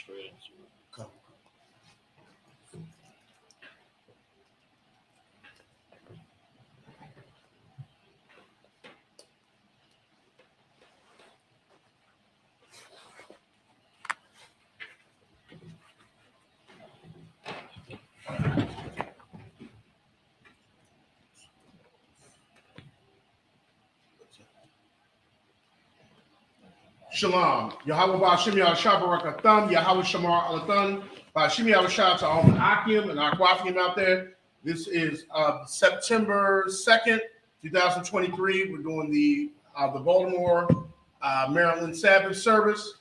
Come. Shalom. Yahweh Ba'ashim Yahshua Barakatham. Yahweh Shamar Alathan. Ba'ashim Yahshua to all the Akim and Aquafium out there. This is September 2nd, 2023. We're doing the Baltimore, Maryland Sabbath Service.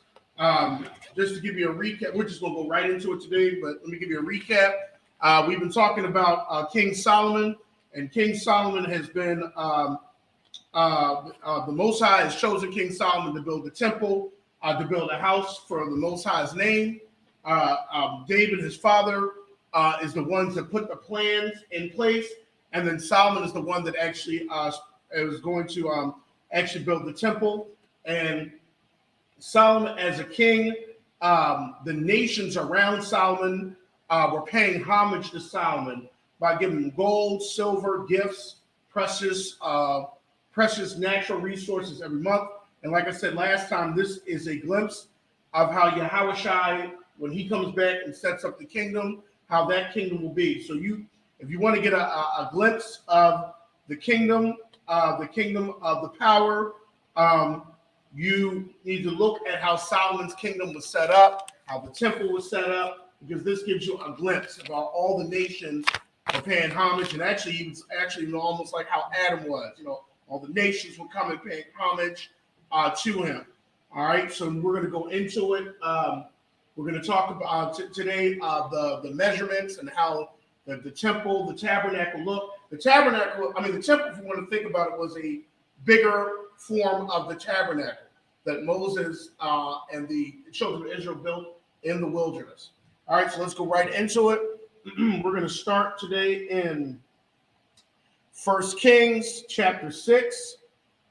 Just to give you a recap, we're just going to go right into it today, but let me give you a recap. We've been talking about King Solomon, and King Solomon has been the Most High has chosen King Solomon to build the temple, to build a house for the Most High's name. David, his father, is the ones that put the plans in place, and then Solomon is the one that actually is going to actually build the temple. And Solomon, as a king, the nations around Solomon were paying homage to Solomon by giving him gold, silver, gifts, precious natural resources every month. And like I said last time, this is a glimpse of how Yahushua, when he comes back and sets up the kingdom, how that kingdom will be. So if you want to get a glimpse of the kingdom of the power, you need to look at how Solomon's kingdom was set up, how the temple was set up, because this gives you a glimpse about all the nations are paying homage. And actually almost like how Adam was, all the nations will come and pay homage to him. All right, so we're going to go into it. We're going to talk about today the measurements and how the temple, the tabernacle look. The temple, if you want to think about it, was a bigger form of the tabernacle that Moses and the children of Israel built in the wilderness. All right, so let's go right into it. We're going to start today in 1 Kings chapter 6.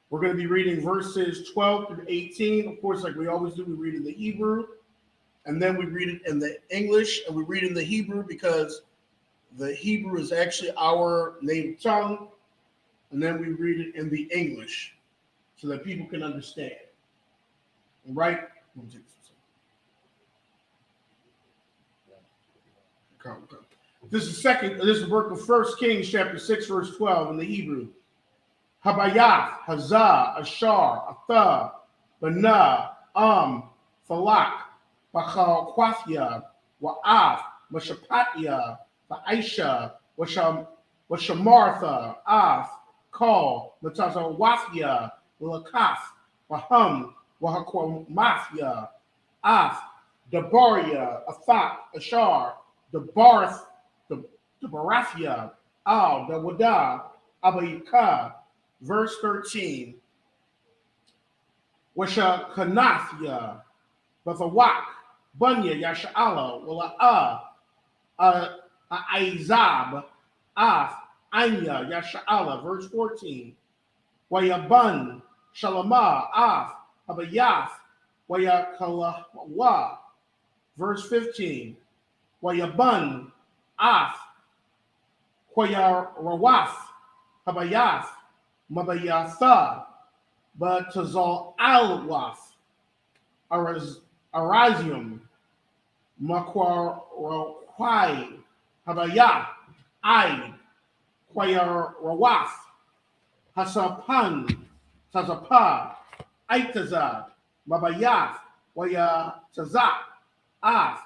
We're going to be reading verses 12 through 18. Of course, like we always do, we read in the Hebrew, and then we read it in the English, and we read in the Hebrew because the Hebrew is actually our native tongue, and then we read it in the English so that people can understand. All right? This is the work of 1 Kings chapter 6, verse 12 in the Hebrew. Habayath, Hazah, Ashar, Atha, Banah, Falak, Bachal-Quathia, Wa'af, Mashapatya, Ba'aisha, Washamartha, Af, Kal, Matazawathia, Walakaf, Waham, Wahakwamathia, Af, Dabaria, Athak, Ashar, Dabarathia, Al, Dawada, Abayika. Verse 13. Washa Kanathia, Bathawak, Bunya, Yasha'ala, Wala'a, Aizab, Af, Anya, Yasha'ala. Verse 14. Wayabun, Shalama, Af, Abayath, Wayakalawa. Verse 15. Wayabun, Af, Quayarawath, Habayath, Mabayatha, Batazal Alwath, Arazium, Makwarawai, Habayah, Ai, Quayarawath, Hasapan, Tazapa, Aitazad, Mabayath, Wayatazak, Af,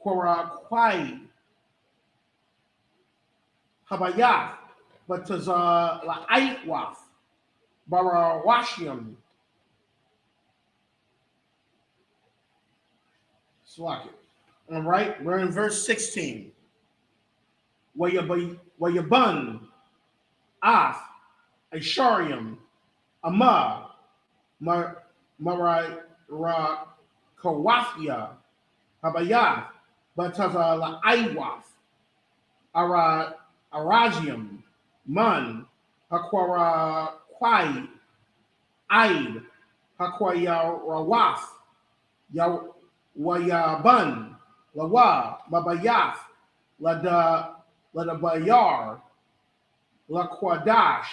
Quaraquai, Habayath, Batazalaitwath, Barawashium. Slack it. All right, we're in verse 16. Wayabun, Af, Asharium, Ama, Marakawathia, Habayath, Batazalaitwath, Arazium, Man, Hakwara Kwai, Aid, Hakwaya Rawath, Wayaban, Lawa, Mabayath, Ladabayar, Laquadash,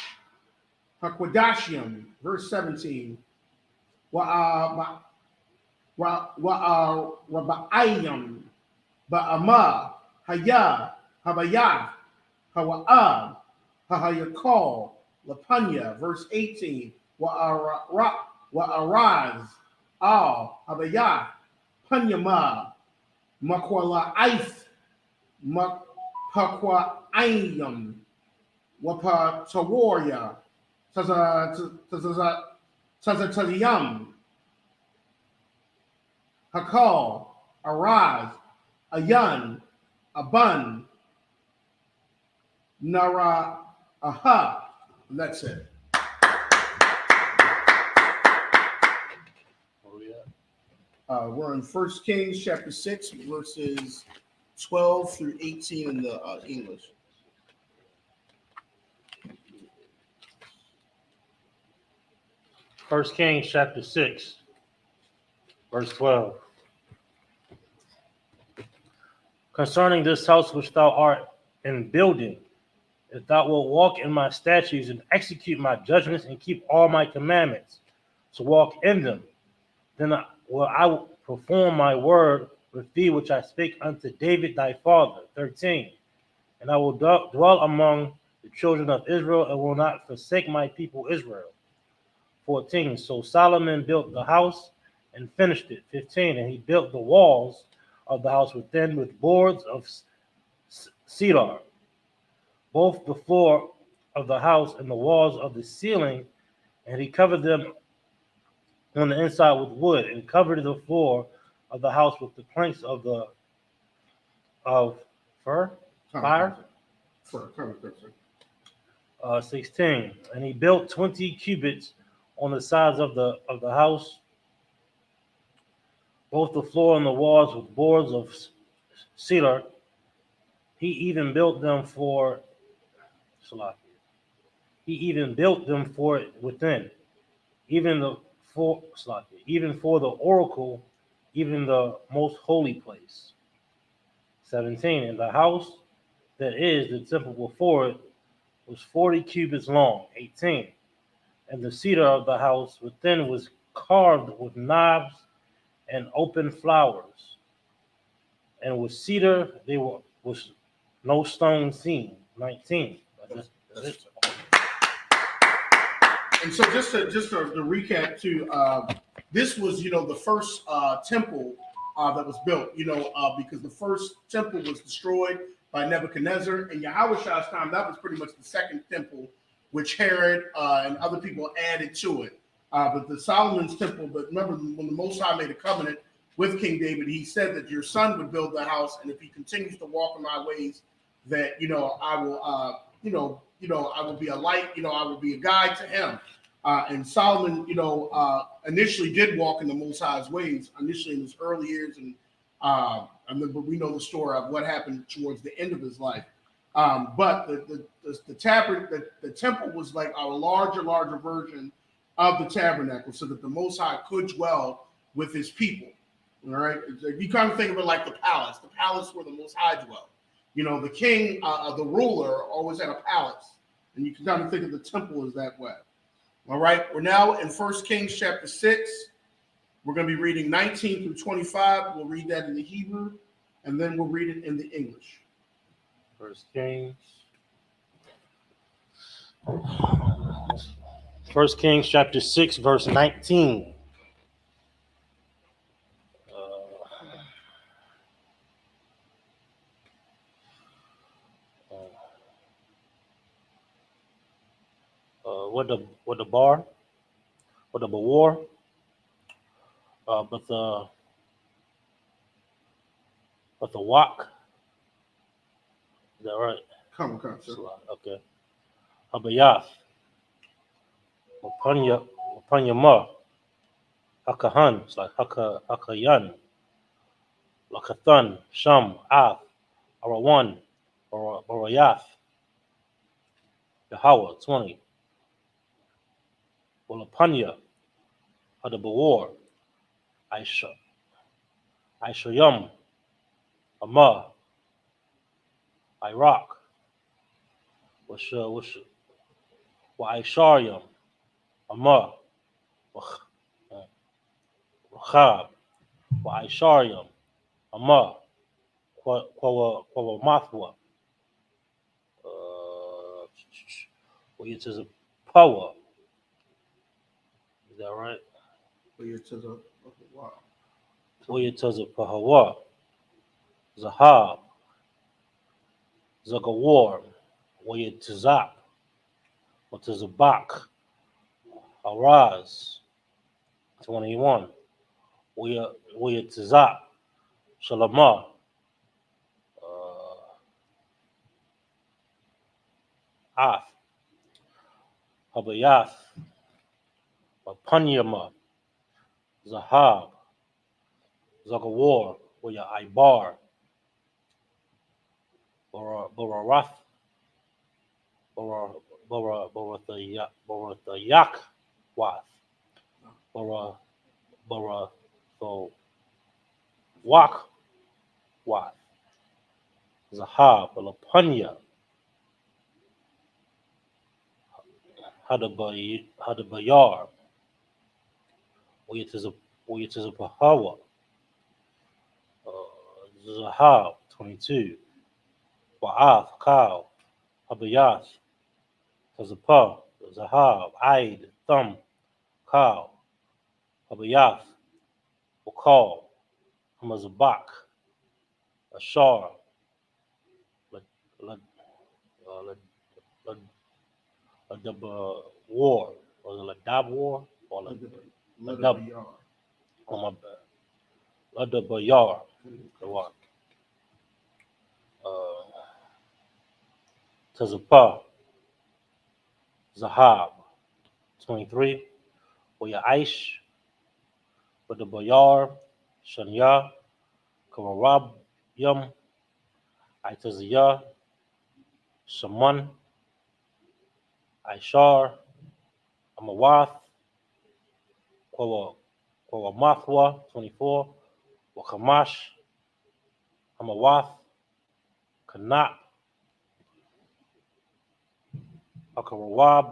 Haquadashium, verse 17. Raba'ayim, Ba'ama, Haya, Habayah, Hawa'ab, Hahayakal, Lapanya, verse 18. Wa'araz, Al, Habayah, Panyama, Makwala'ith, Makwaayim, Wapatawarya, Tazataziyam, Hakal, Araz, Ayan, Aban, Nara, Aha. And that's it. We're in 1 Kings chapter 6, verses 12 through 18 in the English. First Kings chapter 6, verse 12. Concerning this house which thou art in building, if thou wilt walk in my statutes and execute my judgments and keep all my commandments, to walk in them, then I will perform my word with thee which I spake unto David thy father. 13. And I will dwell among the children of Israel and will not forsake my people Israel. 14. So Solomon built the house and finished it. 15. And he built the walls of the house within with boards of cedar, both the floor of the house and the walls of the ceiling, and he covered them on the inside with wood, and covered the floor of the house with the planks of fir. 16. And he built 20 cubits on the sides of the house, both the floor and the walls with boards of cedar. He even built them for it within, even for the oracle, even the most holy place. 17. And the house that is the temple before it was 40 cubits long. 18. And the cedar of the house within was carved with knobs and open flowers, and with cedar was no stone seen. 19. That's it. And so just to recap too, this was the first temple that was built. Because the first temple was destroyed by Nebuchadnezzar, and Yahweh's time, that was pretty much the second temple, which Herod and other people added to it. But the Solomon's temple, but remember when the Most High made a covenant with King David, he said that your son would build the house, and if he continues to walk in my ways, that I will I will be a light, I will be a guide to him. And Solomon, initially did walk in the Most High's ways, initially in his early years, but we know the story of what happened towards the end of his life. But the temple was like a larger version of the tabernacle, so that the Most High could dwell with his people. All right, you kind of think of it like the palace where the Most High dwelled. The king, the ruler, always had a palace, and you can kind of think of the temple as that way. All right, we're now in 1 Kings chapter 6. We're going to be reading 19 through 25. We'll read that in the Hebrew, and then we'll read it in the English. 1 Kings chapter 6, verse 19. What the bar, what the war, but the wak. Is that right? Come, sir. Okay. Habayath, Wapanyama, Hakahan, it's like Hakayan, Lakathan, Sham, Av, Arawan, Barayath, Yahweh, 20. Walapanya, Hadabawar, Aishayam, Ama, Iraq, wa Aisharyam, Ama, Wachab, wa Aisharyam, Ama, Mathwa, which is a power. Is that right? Wow. Oyetaza Pahawa, Zahab, Zagawar, Oyetazap, Otazabak, Araz, 21, Oyetazap, Shalama, Af, Habayath, Panyama, Zahab, Zagawar, Oya Ibar, Bararath, Barathayak, Wath, Baratho, Wak, Wath, Zahab, Lapanya, Hadabayar, Oyetizapahawa, Zahab, 22, Wa'ath, Kal, Habayath, Tazapah, Zahab, Aid, Thumb, Kal, Habayath, Wakal, Hamazabak, Ashar, Ladab War, or the Ladab War, or Ladab, oh my bad, Ladabayar, the one. Tazapah, Zahab, 23, Oya Aish, Ladabayar, Shanya, Kamarab, Yum, Aitaziyah, Shaman, Aishar, Amawath, Kwawamathwa, 24, Wakamash, Amawath, Kanat, Akarawab,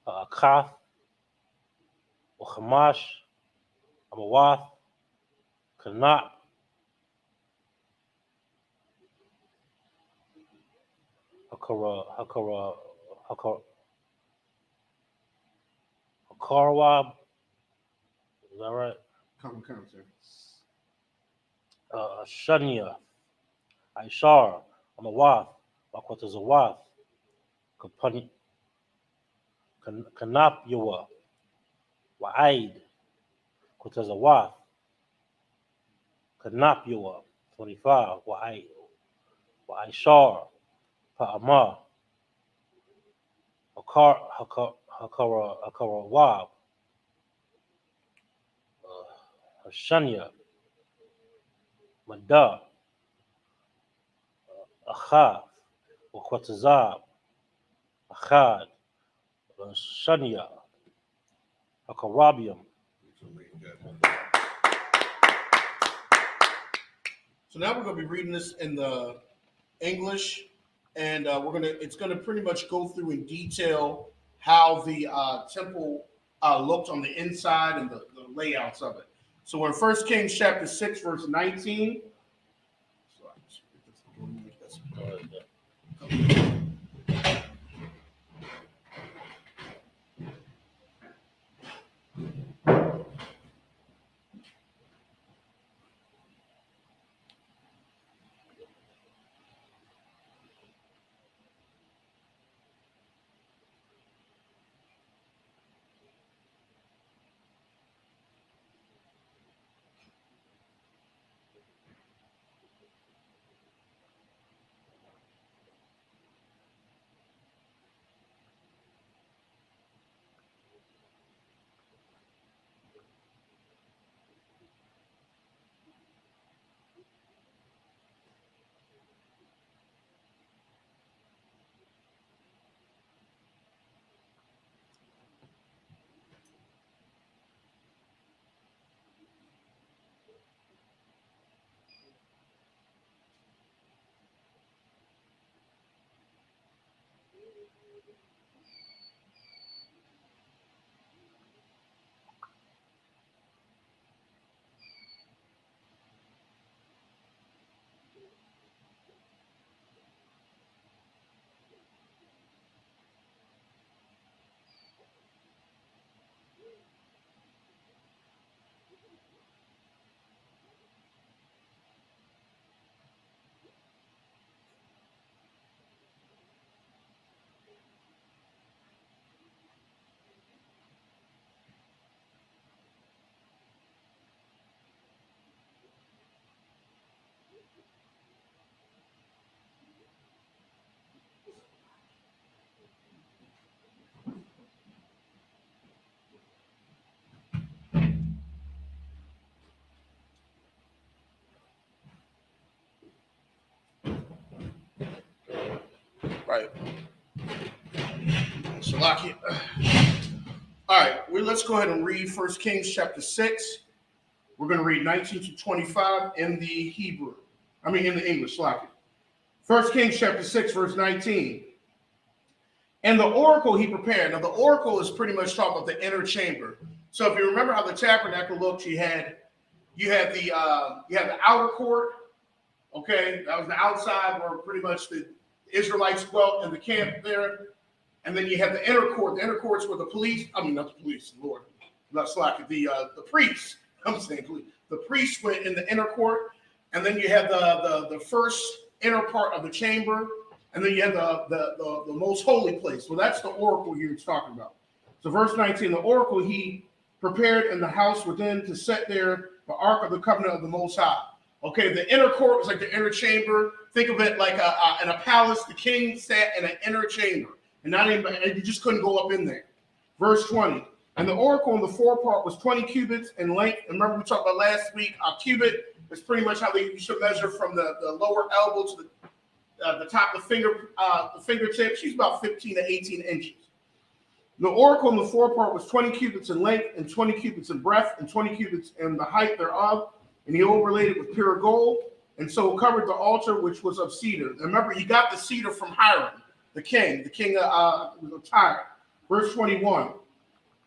Akath, Wakamash, Amawath, Kanat, Hakarwab, is that right? Come, sir. Shania, Aishar, Amawath, Wakwatazawath, Kanapyawa, Wa'aid, Kwatazawath, Kanapyawa, 25, Wa'aishar, Pa'ama, Hakarawab, Hashania, Mada, Achav, Wakwatazab, Achad, Shania, Hakarabium. So now we're going to be reading this in the English, and it's gonna pretty much go through in detail how the temple looked on the inside and the layouts of it. So we're in 1 Kings chapter 6, verse 19. Right. Salaki. All right, let's go ahead and read 1 Kings chapter 6. We're going to read 19 to 25 in the Hebrew. In the English, Salaki. 1 Kings chapter 6, verse 19. And the oracle he prepared. Now, the oracle is pretty much talking about the inner chamber. So if you remember how the tabernacle looked, you had the outer court. Okay, that was the outside where pretty much the Israelites dwelt in the camp there. And then you have the inner court. The inner courts were the police. Not the police, Lord. Not slack. The priests. I'm saying police. The priests went in the inner court. And then you have the first inner part of the chamber. And then you have the most holy place. Well, that's the oracle here it's talking about. So verse 19, the oracle he prepared in the house within to set there the ark of the covenant of the Most High. Okay, the inner court was like the inner chamber. Think of it like in a palace. The king sat in an inner chamber. And you just couldn't go up in there. Verse 20. And the oracle in the forepart was 20 cubits in length. And remember we talked about last week, a cubit is pretty much how you should measure from the lower elbow to the top of the fingertips. She's about 15 to 18 inches. The oracle in the forepart was 20 cubits in length and 20 cubits in breadth and 20 cubits in the height thereof. And he overlaid it with pure gold. And so covered the altar, which was of cedar. And remember, he got the cedar from Hiram. The king of Tyre. Verse 21.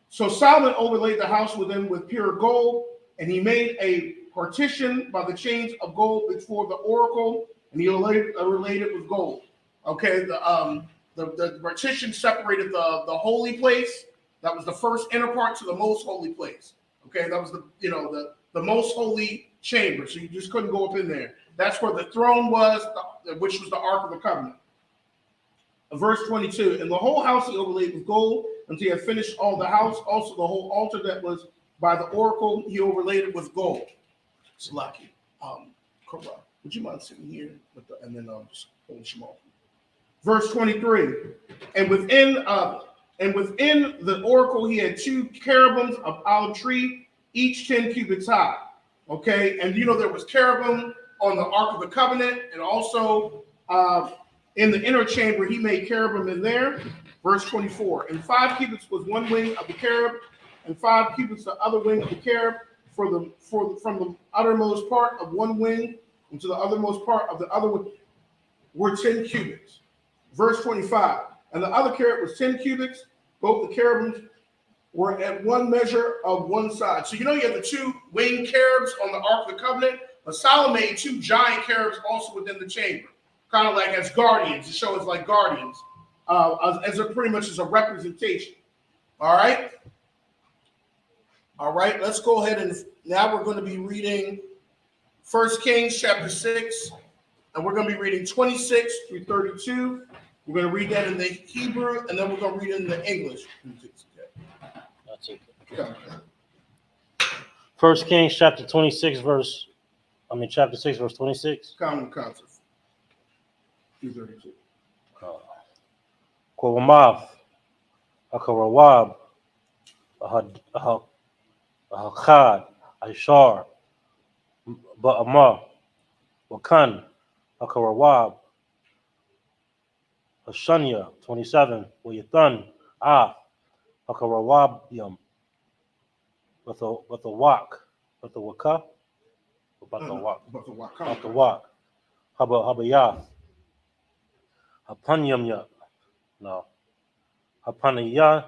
So Solomon overlaid the house within with pure gold, and he made a partition by the chains of gold before the oracle, and he overlaid it with gold. Okay, the partition separated the holy place. That was the first inner part to the most holy place. Okay, that was the most holy chamber. So you just couldn't go up in there. That's where the throne was, which was the Ark of the Covenant. Verse 22, and the whole house he overlaid with gold until he had finished all the house. Also the whole altar that was by the oracle, he overlaid it with gold. Salaki, Korah, would you mind sitting here? And then just hold him off. Verse 23, and within the oracle he had 2 cherubims of olive tree, each 10 cubits high. Okay, and there was cherubim on the Ark of the Covenant, and also in the inner chamber, he made cherubim in there. Verse 24. And 5 cubits was one wing of the cherub, and 5 cubits the other wing of the cherub, from the uttermost part of one wing into the othermost part of the other wing were 10 cubits. Verse 25. And the other cherub was 10 cubits. Both the cherubims were at one measure of one side. So you have the 2 winged cherubs on the Ark of the Covenant, but Solomon made 2 giant cherubs also within the chamber. Kind of like as guardians, to show us like guardians, as pretty much as a representation. All right, let's go ahead and now we're going to be reading 1 Kings chapter 6, and we're going to be reading 26 through 32. We're going to read that in the Hebrew, and then we're going to read it in the English. That's it. 1 Kings chapter 26, chapter 6, verse 26. Common concept. 232. Koramath, Akarawab, Ahakad, Ashar, Ba'amah, Wakan, Akarawab, Hashanya, 27, Wayathan, Akarawab, with a wak, with a waka, about the wak, Habayath, Hapanyamya, no, Hapanaya,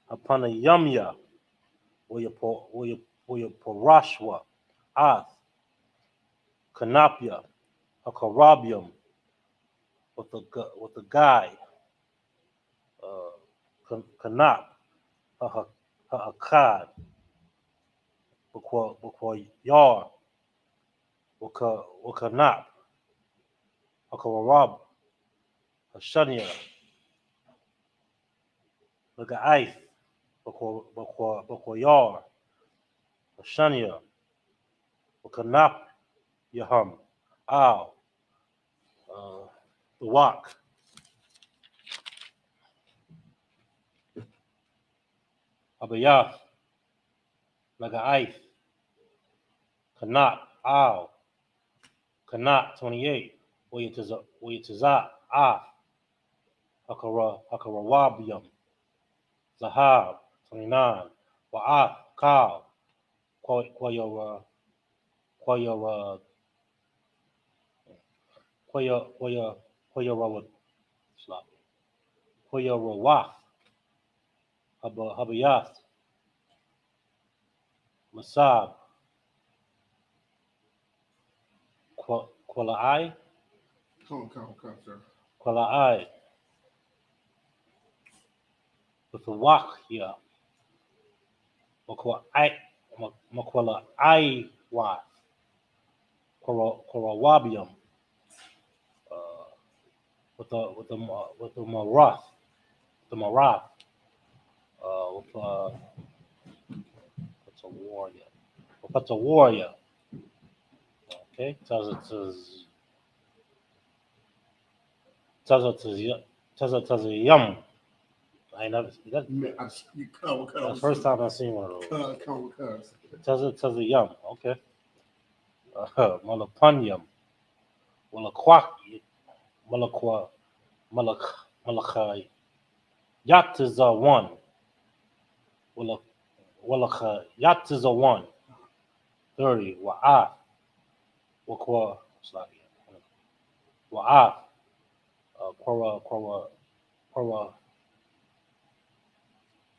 Hapanayamya, Wayaporashwa, Ath, Kanapya, Hakarabium, with the guy, Kanap, Ha'akad, Bakwa Yar, Wakanap, Hakarab, Hashania, Lagaith, Bakwa Yar, Hashania, Wakanap, Yaham, Al, the Wak. Abayath, Lagaith, Kanat, Al, Kanat, 28, ويتزع Hakarawabium, Zahab, 29, Wa'af, Kal, Quayora, Quayora, Quayora, Quayora Waf, Habayath, Masab, Qualai, Come, sir. Qualai, with a wak here, Maquala I Waf, Korawabium, with the Marath, with what's a warrior, what's a warrior, okay, tells it yum. I never that. That's the first time I've seen one of those. Tells it yum. Okay. Malapanyam. Malakwak. Malakwa. Malakai. Yat is a one. Walaka. Yat is a one. 30. Wa'af. Wakwa. Wa'af.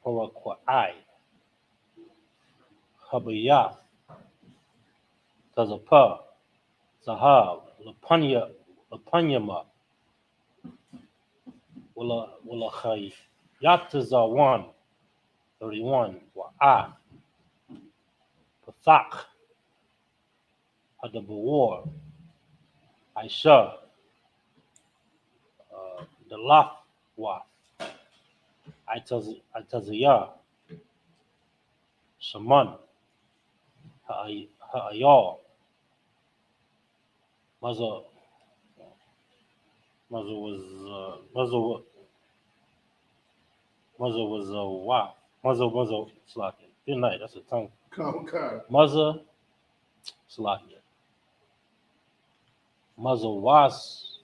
Kora Kwa'ai. Habayaf. Tazapa. Zahab. Lapanyama. Wallachai. Yataza 1. 31. Wa'af. Pathak. Hadabawar. Aisha. The Laf Waf. Itazaya. Shaman. Ha'ayal. Muzzle was wow. Muzzle slacking. Good night. That's a tongue. Muzzle slacking. Muzzle was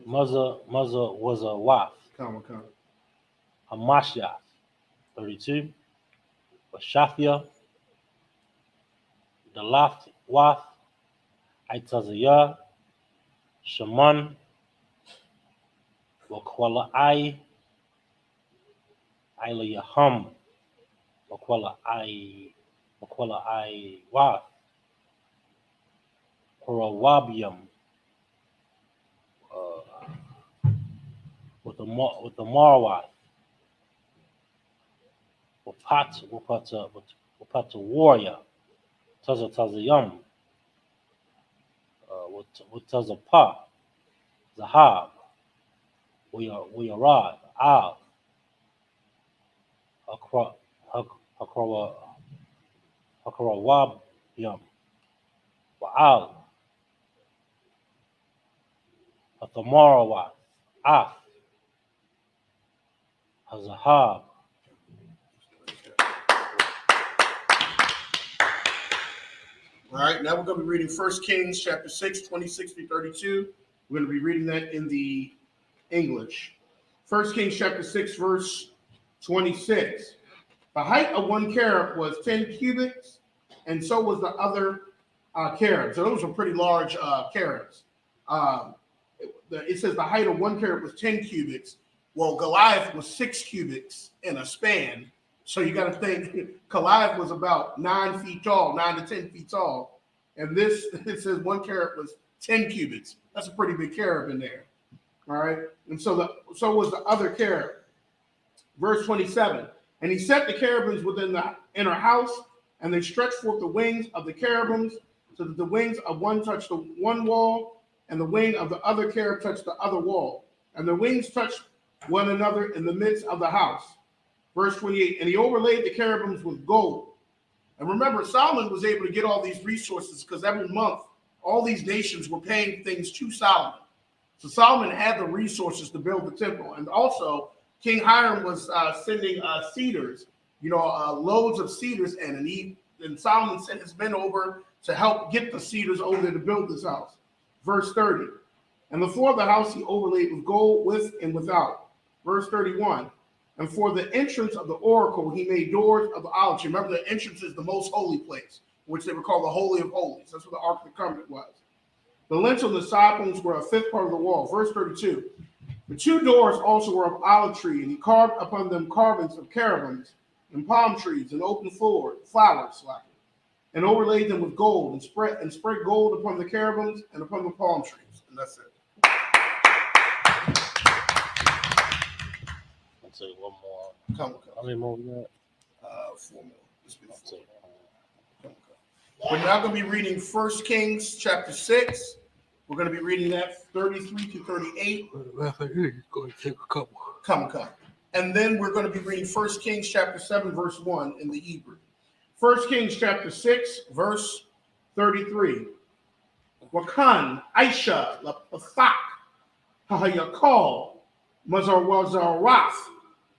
muzzle was a waf. Hamashiach 32. Shafia. The Laft Waf. Aitazaya. Shaman. Wakwala I. Ilayahum. Wakwala I Waf. Korawabium. With the Marwat. Wapata warrior. Tazayum. With Tazapa. Zahab. Uyarad. Al. Hakarawabium. Wa'al. Athamarawa. Af. Hazahab. All right, now we're going to be reading 1 Kings chapter 6, 26 through 32. We're going to be reading that in the English. 1 Kings chapter 6, verse 26. The height of one cherub was 10 cubits, and so was the other cherub. So those were pretty large cherubs. It says the height of one cherub was 10 cubits. Well, Goliath was 6 cubits in a span. So you got to think Goliath was about 9 feet tall, 9 to 10 feet tall. And this, it says one cherub was 10 cubits. That's a pretty big cherub in there. All right. And so was the other cherub. Verse 27. And he set the cherubims within the inner house, and they stretched forth the wings of the cherubims, so that the wings of one touched the one wall, and the wing of the other cherub touched the other wall. And the wings touched one another in the midst of the house. Verse 28, and he overlaid the cherubims with gold. And remember, Solomon was able to get all these resources because every month, all these nations were paying things to Solomon. So Solomon had the resources to build the temple. And also, King Hiram was sending cedars, loads of cedars in. And Solomon sent his men over to help get the cedars over there to build this house. Verse 30. And the floor of the house he overlaid with gold with and without. Verse 31. And for the entrance of the oracle, he made doors of the olive tree. Remember, the entrance is the most holy place, which they would call the Holy of Holies. That's where the Ark of the Covenant was. The lintel and the side posts were a fifth part of the wall. Verse 32. The two doors also were of olive tree, and he carved upon them carvings of cherubims and palm trees and open flowers, and overlaid them with gold, and spread gold upon the cherubims and upon the palm trees. And that's it. I'll say one more. Come. How many more we got? 4 more. We're now going to be reading 1 Kings chapter 6. We're going to be reading that 33 to 38. Going to take a couple. Come. And then we're going to be reading 1 Kings chapter 7, verse 1 in the Hebrew. 1 Kings chapter 6, verse 33. Wakan Aisha Lapafak Hahayakal Mazarwazarath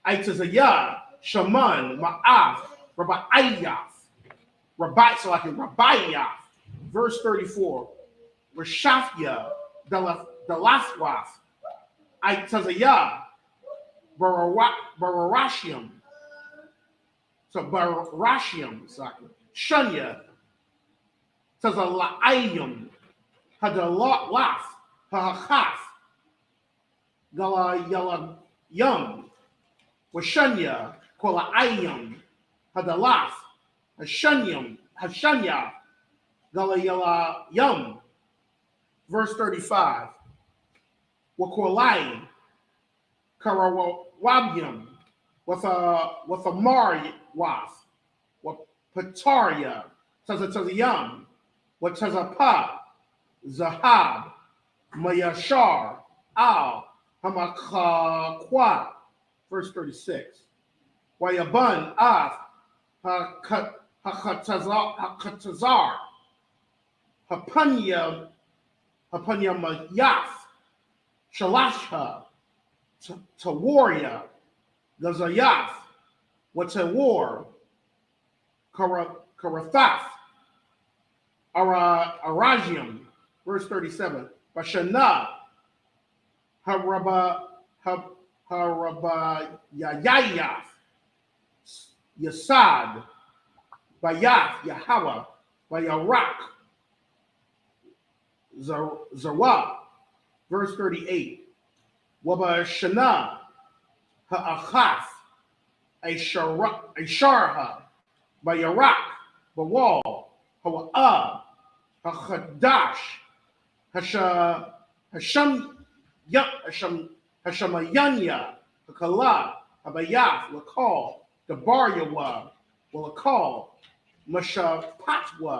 Aitazayah Shaman Ma'af Rabbi Rabbiyath. Verse 34. Rashafia Dalaswath Aitazayah Bararashium. So Bararashium, Shunya Tazalayim Hadalaf Hahachaf Galayam Washunya Kolayim Hadalaf Hashanya Galayalayam. Verse 35. Wakolayim Karawabyam with a Marwath, with Pataria, Tazatazayam, with Tazapa, Zahab, Mayashar, Al, Hamakwa. Verse 36. Wayaban, Af, Hakatazar, Hapanya Shalashha, Tawaria, Gazayath, Watawar, Karathath, Arajium, verse 37, Bashana, Harabayayath, Yasad, Bayath, Yahweh, Bayarak, Zawah, verse 38, Wabashana, Ha'achaf, Asharha, Bayarak, Bawal, Hawa'ah, Hachadash, Hashamayanya, Hakala, Habayath, Lakal, Dabaryawa, Walakal, Mashapatwa,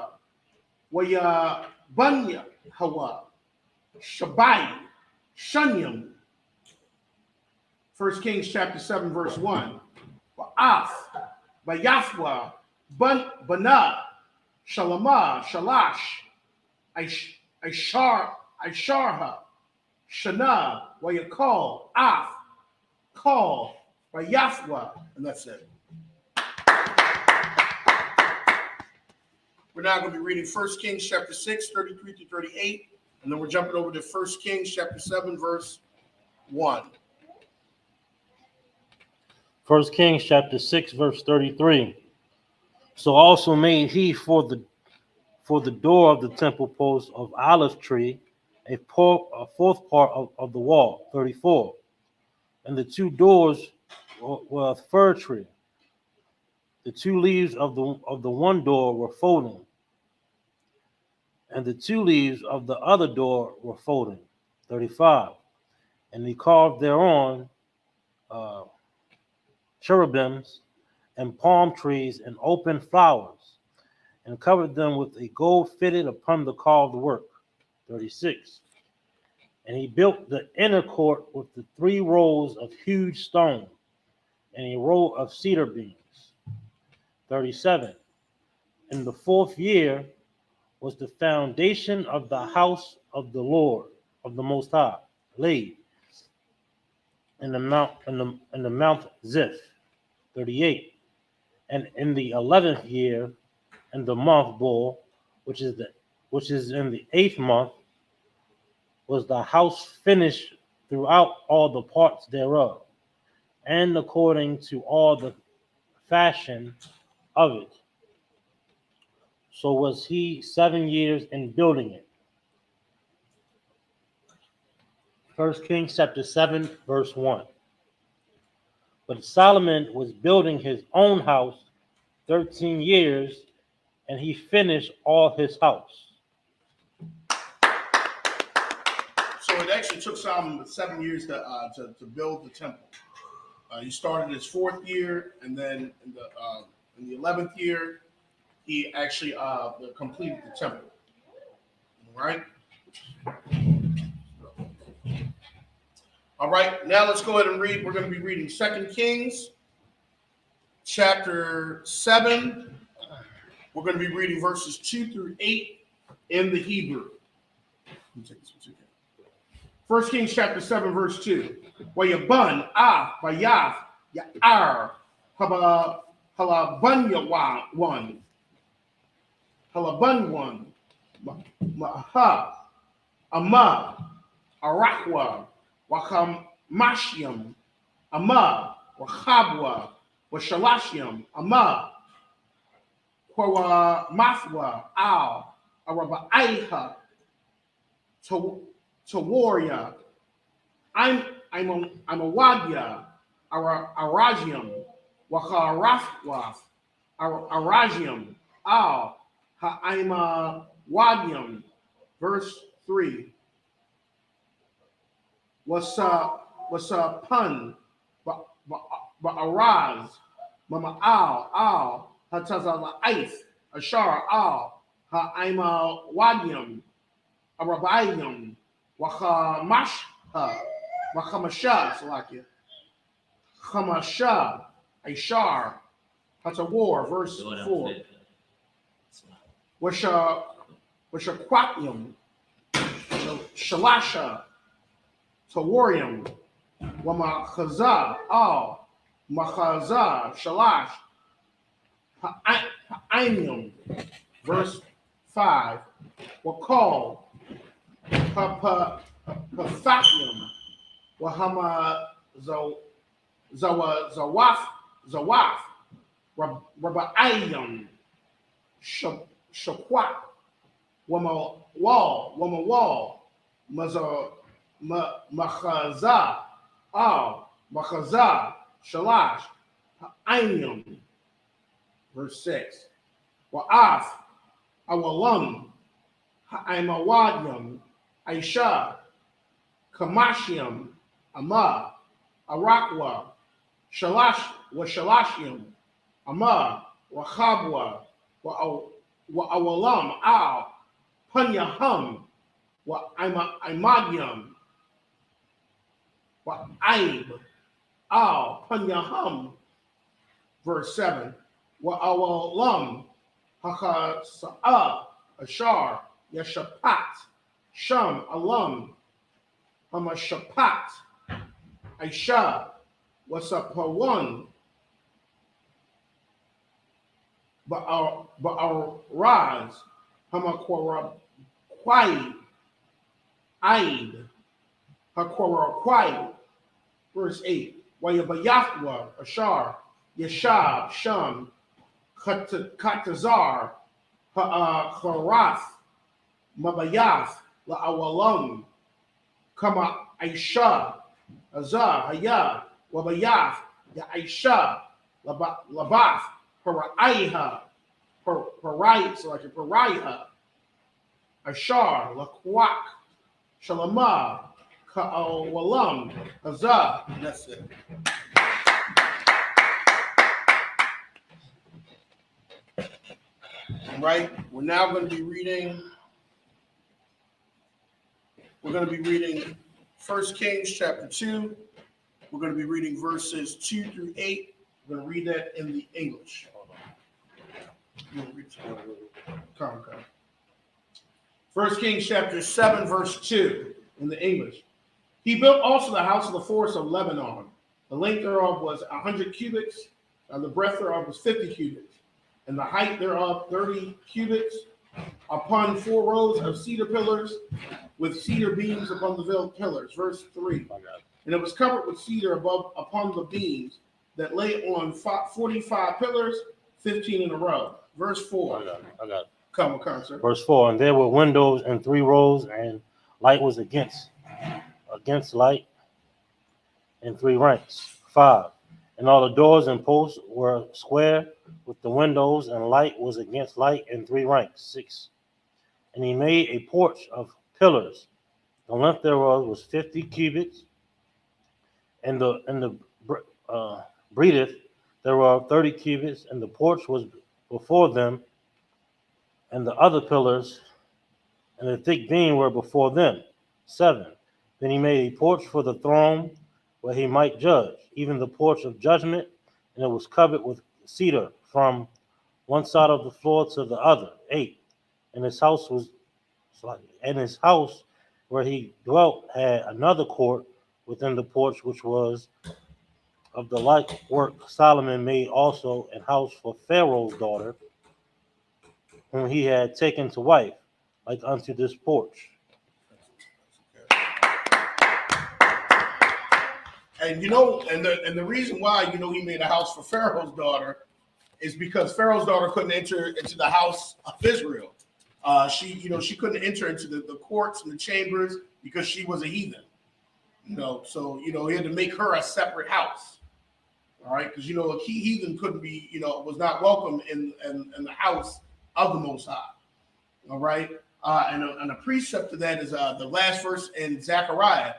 Wayabanya, Hawa, Shabai, Shunyam. 1 Kings chapter 7, verse 1. Ba'af, Bayathwa, Bana, Shalama, Shalash, Aisharha, Shana, Wayakal, Af, Call, Bayathwa, and that's it. We're now going to be reading 1 Kings chapter 6, 33 to 38, and then we're jumping over to 1 Kings chapter 7, verse 1. 1 Kings chapter 6, verse 33. So also made he for the door of the temple post of olive tree a fourth part of the wall, 34. And the two doors were of fir tree. The two leaves of the one door were folding, and the two leaves of the other door were folding, 35. And he carved thereon cherubims and palm trees and open flowers, and covered them with a gold fitted upon the carved work, 36. And he built the inner court with the 3 rows of huge stone and a row of cedar beams, 37. In the 4th year was the foundation of the house of the Lord of the Most High laid in the Mount Ziph, 38. And in the 11th year, in the month Bull, which is in the 8th month, was the house finished throughout all the parts thereof, and according to all the fashion of it. So was he 7 years in building it. 1 Kings chapter 7, verse 1. But Solomon was building his own house 13 years, and he finished all his house. So it actually took Solomon 7 years to build the temple. He started his 4th year, and then in the 11th year, he actually completed the temple. All right. All right. Now let's go ahead and read. We're going to be reading 2 Kings, chapter 7. We're going to be reading verses 2 through 8 in the Hebrew. Let me take this one too. 1 Kings chapter 7, verse 2. Wayabun, Bayaf, Ya'ar, Halabunya one, Halabun one, Maha, Amma, Arakwa, Wakamashim, Amma, Wahabwa, Washalashim, Amma, Kwawa Al, Arabaiha, Tawaria, I'm a Wadia, Arajium, Wakarafwaf, Arajium, Al, Ha'ima Wadium, verse 3. What's a pun? Ba'araz, Mama Al, Hatazala Ice, Ashar Al, Ha'ima Wadium, Arabayum, Wakamashha, Wakamasha, Salakia, Hamasha, Ashar, Hatawar, verse 4. Washaquatyum, Shalasha, Tawarium, Wamachaza, Al, Machaza, Shalash, Ha'ayim, verse 5. Wakal, Pafatyum, Wahama Zawaf, Rabbaayum, Shaquat, Wama Machaza, Al, Machaza, Shalash, Ha'ayim, verse 6. Wa'af, Awalam, Ha'aimawadyum, Aisha, Kamashium, Amma, Arakwa, Shalashim, Amma, Wahabwa, Wa'awalam, Al, Punyahum, Wa'aimadyum, Wa'aib, Al, Punyahum, verse 7. Wa'awalam, Hakasa'a, Ashar, Yashapat, Sham, Alam, Hamashapat, Aisha, Wasapawan, Ba'araz, Hamakwarakwai, Aid, Hakwarakwai, verse 8. Wayabayahwa, Ashar, Yashab, Sham, Katazar, Harath, Mabayath, La'awalam, Kama Aisha, Azah, Haya, Wabayath, Ya'aisha, Labath, Paraiha, Paraiha, Ashar, Laquak, Shalama, Ka'awalam, Azah. That's it. All right, we're now going to be reading. We're going to be reading 1 Kings chapter 2. We're going to be reading verses 2 through 8. We're going to read that in the English. You want to read it? Come. 1 Kings chapter 7, verse 2 in the English. He built also the house of the forest of Lebanon. The length thereof was 100 cubits, and the breadth thereof was 50 cubits, and the height thereof 30 cubits, upon 4 rows of cedar pillars with cedar beams upon the pillars. Verse 3. And it was covered with cedar above upon the beams that lay on 45 pillars, 15 in a row. Verse 4. I got it. Come on, sir. Verse 4. And there were windows in 3 rows, and light was against light in 3 ranks. 5. And all the doors and posts were square with the windows, and light was against light in 3 ranks. 6. And he made a porch of pillars. The length thereof was 50 cubits, and the breadth thereof 30 cubits, and the porch was before them, and the other pillars and the thick beam were before them. 7. Then he made a porch for the throne where he might judge, even the porch of judgment, and it was covered with cedar from one side of the floor to the other. 8. And his house where he dwelt had another court within the porch, which was of the like work Solomon made also an house for Pharaoh's daughter, whom he had taken to wife, like unto this porch. And the reason why he made a house for Pharaoh's daughter is because Pharaoh's daughter couldn't enter into the house of Israel. She couldn't enter into the courts and the chambers because she was a heathen. So he had to make her a separate house. All right, because a heathen couldn't be, was not welcome in the house of the Most High. All right, and a precept to that is the last verse in Zechariah.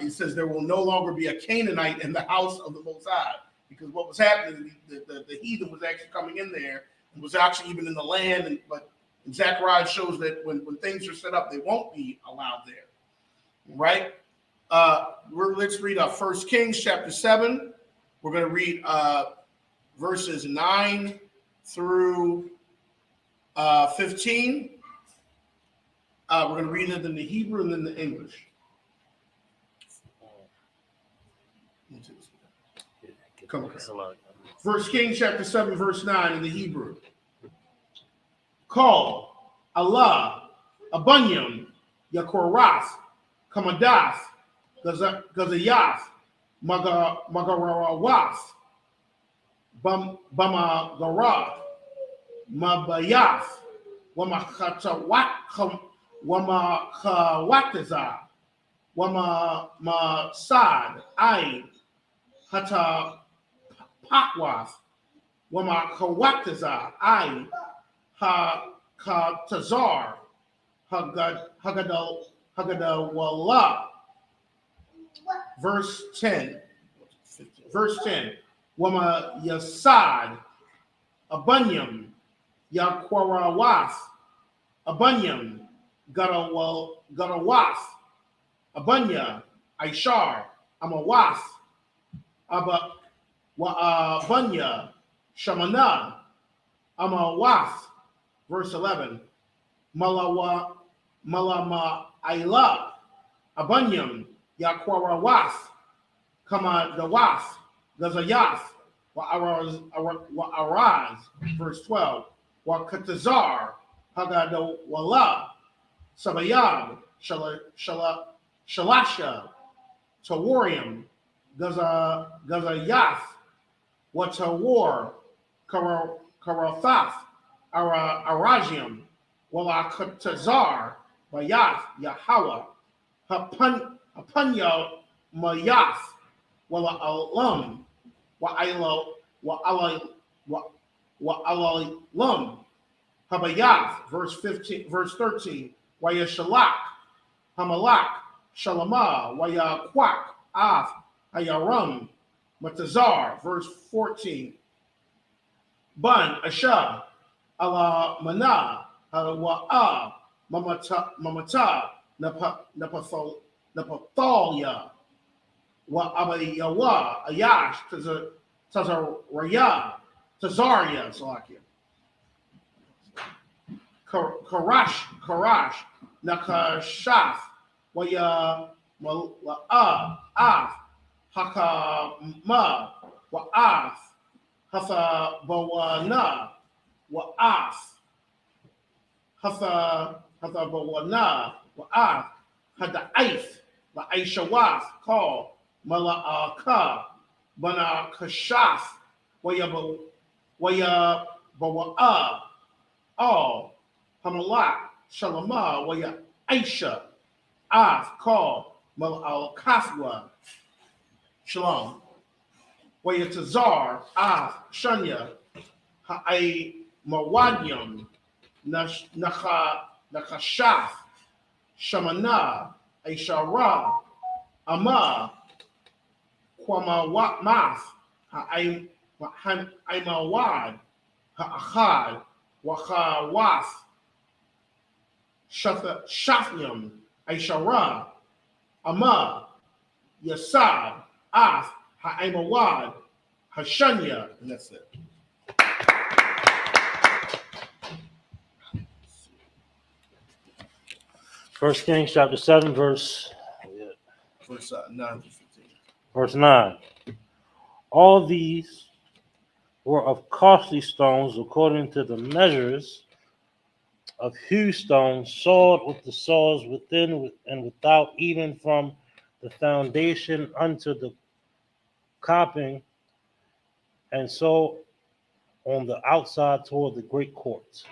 It says there will no longer be a Canaanite in the house of the Most High, because what was happening, the heathen was actually coming in there and was actually even in the land, but Zechariah shows that when things are set up, they won't be allowed there. Right? Let's read 1 Kings chapter 7. We're going to read verses 9 through 15. We're going to read it in the Hebrew and then the English. Come on. 1 Kings chapter 7, verse 9 in the Hebrew. Call Allah, Abunyam, Yakoras, Kamadas, Gazayas, Magarawas, Bamagara, Mabayas, Wamakawataza, Wamamasad, Ain, Hata Pakwas, Wamakawataza, Ain, Ha-Katazar, Hagadawala. Verse 10. Wama Yasad, Abunyam, Yakwarawas, Abunyam, Garawas, Abunya, Aishar, Amawas, Abunya, Shamana, Amawas. Verse 11. Malama Aila, Abunyam, Yakwarawas, Kamadawas, Gazayas, Wa'araz. Verse 12. Wakatazar, Hagadawala, Sabayab, Shalasha, Tawarium, Gazayas, Watawar, Karathaf, Arajium, Walakatazar, Bayas, Yahawa, Hapunya, Mayas, Wala Alam, Wa'alalum, Habayas, verse 13, Wayashalak, Hamalak, Shalama, Wayakwak, Af, Hayaram, Matazar, verse 14, Ban, Asha, Ala Mana, Hawa'a, Mamata, Napathalia, Wa'abayawa, Ayash, Tazaria, Salakia, Karash, Nakashaf, Waya Mala'a, Af, Hakama, Wa'af, Hafa Bawana, Wa'af, Bawana, Wa'ath, Hada'ith, La'aishawath, Call, Mala'aka, Bana Kashath, Waya Bawa'a, All, Hamalak, Shalama, Waya Aisha, Call, Mala'al Kaswa, Shalom, Waya Tazar, Shanya, Ha'ai Mawadium, Nakashaf, Shamana, Aishara, Ama, Kwamawat, Aimawad, Ha'achad, Wachawath, Shafyam, Aishara, Ama, Yasad, Ha'aimawad, Hashanya, and that's it. First Kings chapter 7, verse 9 to 15. Verse 9. All these were of costly stones according to the measures of hewed stones, sawed with the saws within and without, even from the foundation unto the coping, and so on the outside toward the great courts.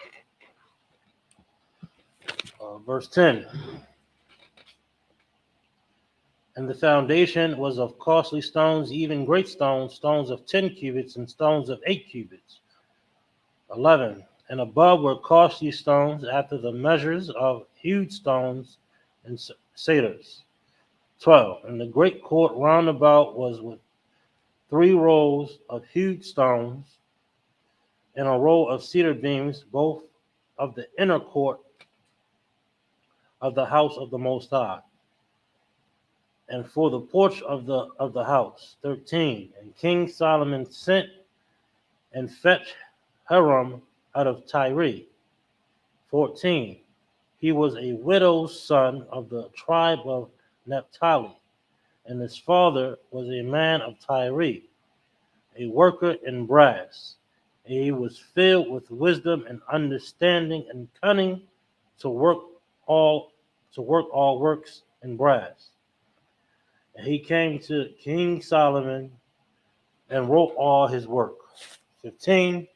Verse 10. And the foundation was of costly stones, even great stones, stones of 10 cubits and stones of 8 cubits. 11. And above were costly stones after the measures of hewed stones and cedars. 12. And the great court round about was with 3 rows of hewed stones and a row of cedar beams, both of the inner court of the house of the Most High. And for the porch of the house. 13. And King Solomon sent and fetched Hiram out of Tyre. 14. He was a widow's son of the tribe of Naphtali, and his father was a man of Tyre, a worker in brass. And he was filled with wisdom and understanding and cunning to work all works in brass. And he came to King Solomon and wrote all his work. 15.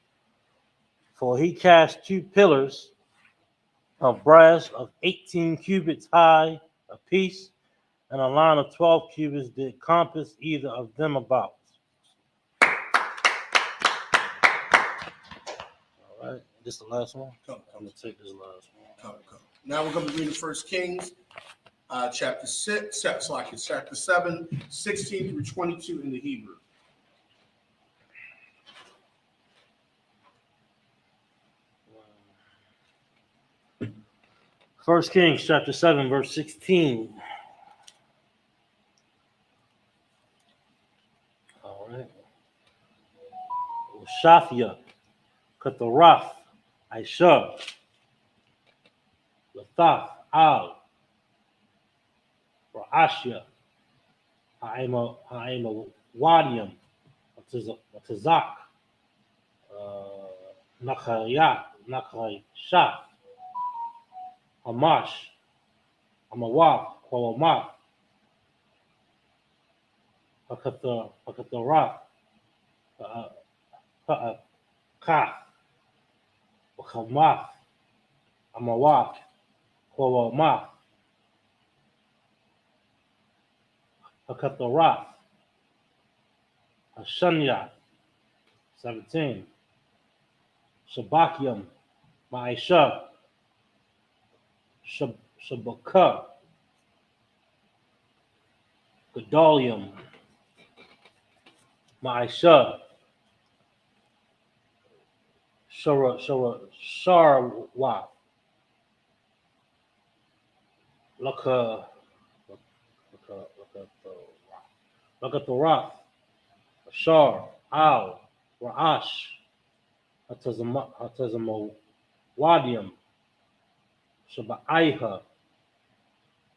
For he cast 2 pillars of brass of 18 cubits high apiece, and a line of 12 cubits did compass either of them about. All right, this is the last one. I'm going to take this last one. Now we're going to be reading 1 Kings chapter 7, 16 through 22 in the Hebrew. First Kings chapter 7, verse 16. All right. Shafia, Katharath, Aisha, Lathath, Al, Ra'ashia, Ha'ema Wadium, Tazak, Nachayat, Nachayshah, Hamash, Amawaf, Kwawamaf, Hakatharath, Kath, Wakamath, Amawaf, Kwawamaf, Hakatharath, Hashanya. 17. Shabakyam, Ma'isha, Shabaka, Gedalium, Ma'isha, Sharwa, Lakathorath, Ashar, Al, Ra'ash, Hatazamo, Wadium, Shabaiha,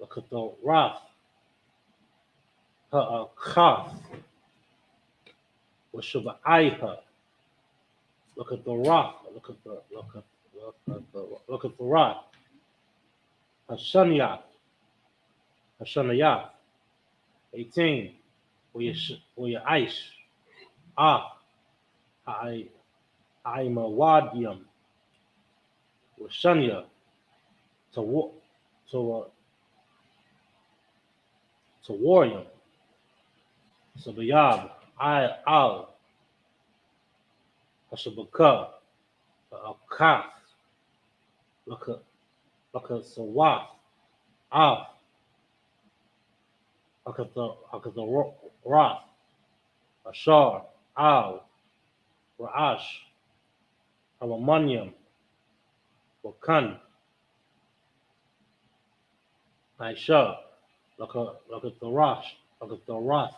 Lakathorath, Ha'akath, Washabaiha, Lakathorath, look at the rock. Hashanah. 18. Where your ice. I'm a wadium. Washanya. To Warium. Sabayab. Al. Hashabaka. Akaf. Look at Sawaf. Af. Look at the Roth. Ashar. Al. Ra'ash. Alamanium. Wakan. Aisha. Look at the Rosh. Look at the Roth.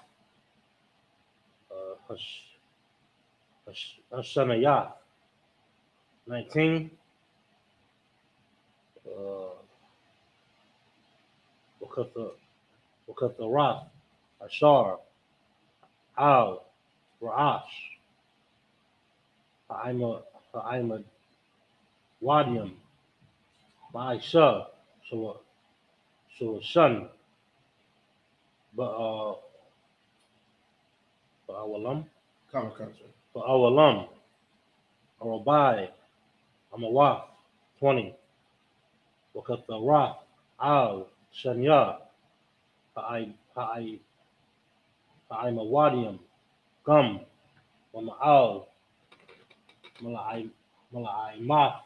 Hashanayah. 19. Look at the Roth. Ashar. Al. Ra'ash. I'm a Wadium. Ma'aisha. So a son. But Awalam. But Awalam. Arabai. I'm a Waf. 20. Look at the Ra. Al. Shanya. I'm a Wadium. Gum. Mama Al. Malai Math.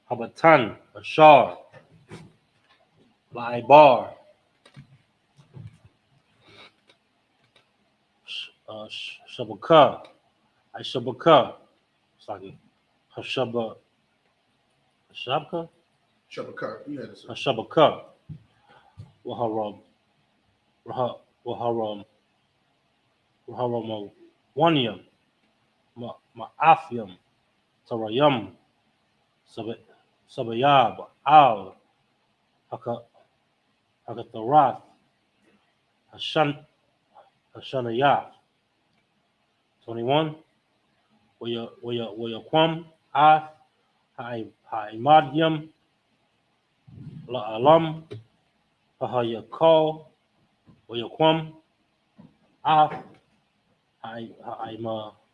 Habatan. Ashar. Lai Bar. Shabaka. I Shabaka. It's like Hashabka. You had to say. Hashabaka. Waharam. Waharam. Wanium. Ma'afium. Tarayam. Sabayab. Al. Hakatarath. Hashanayah. 21. Wayaquam. Haimadium. La'alam. Hahayakal. Wayaquam.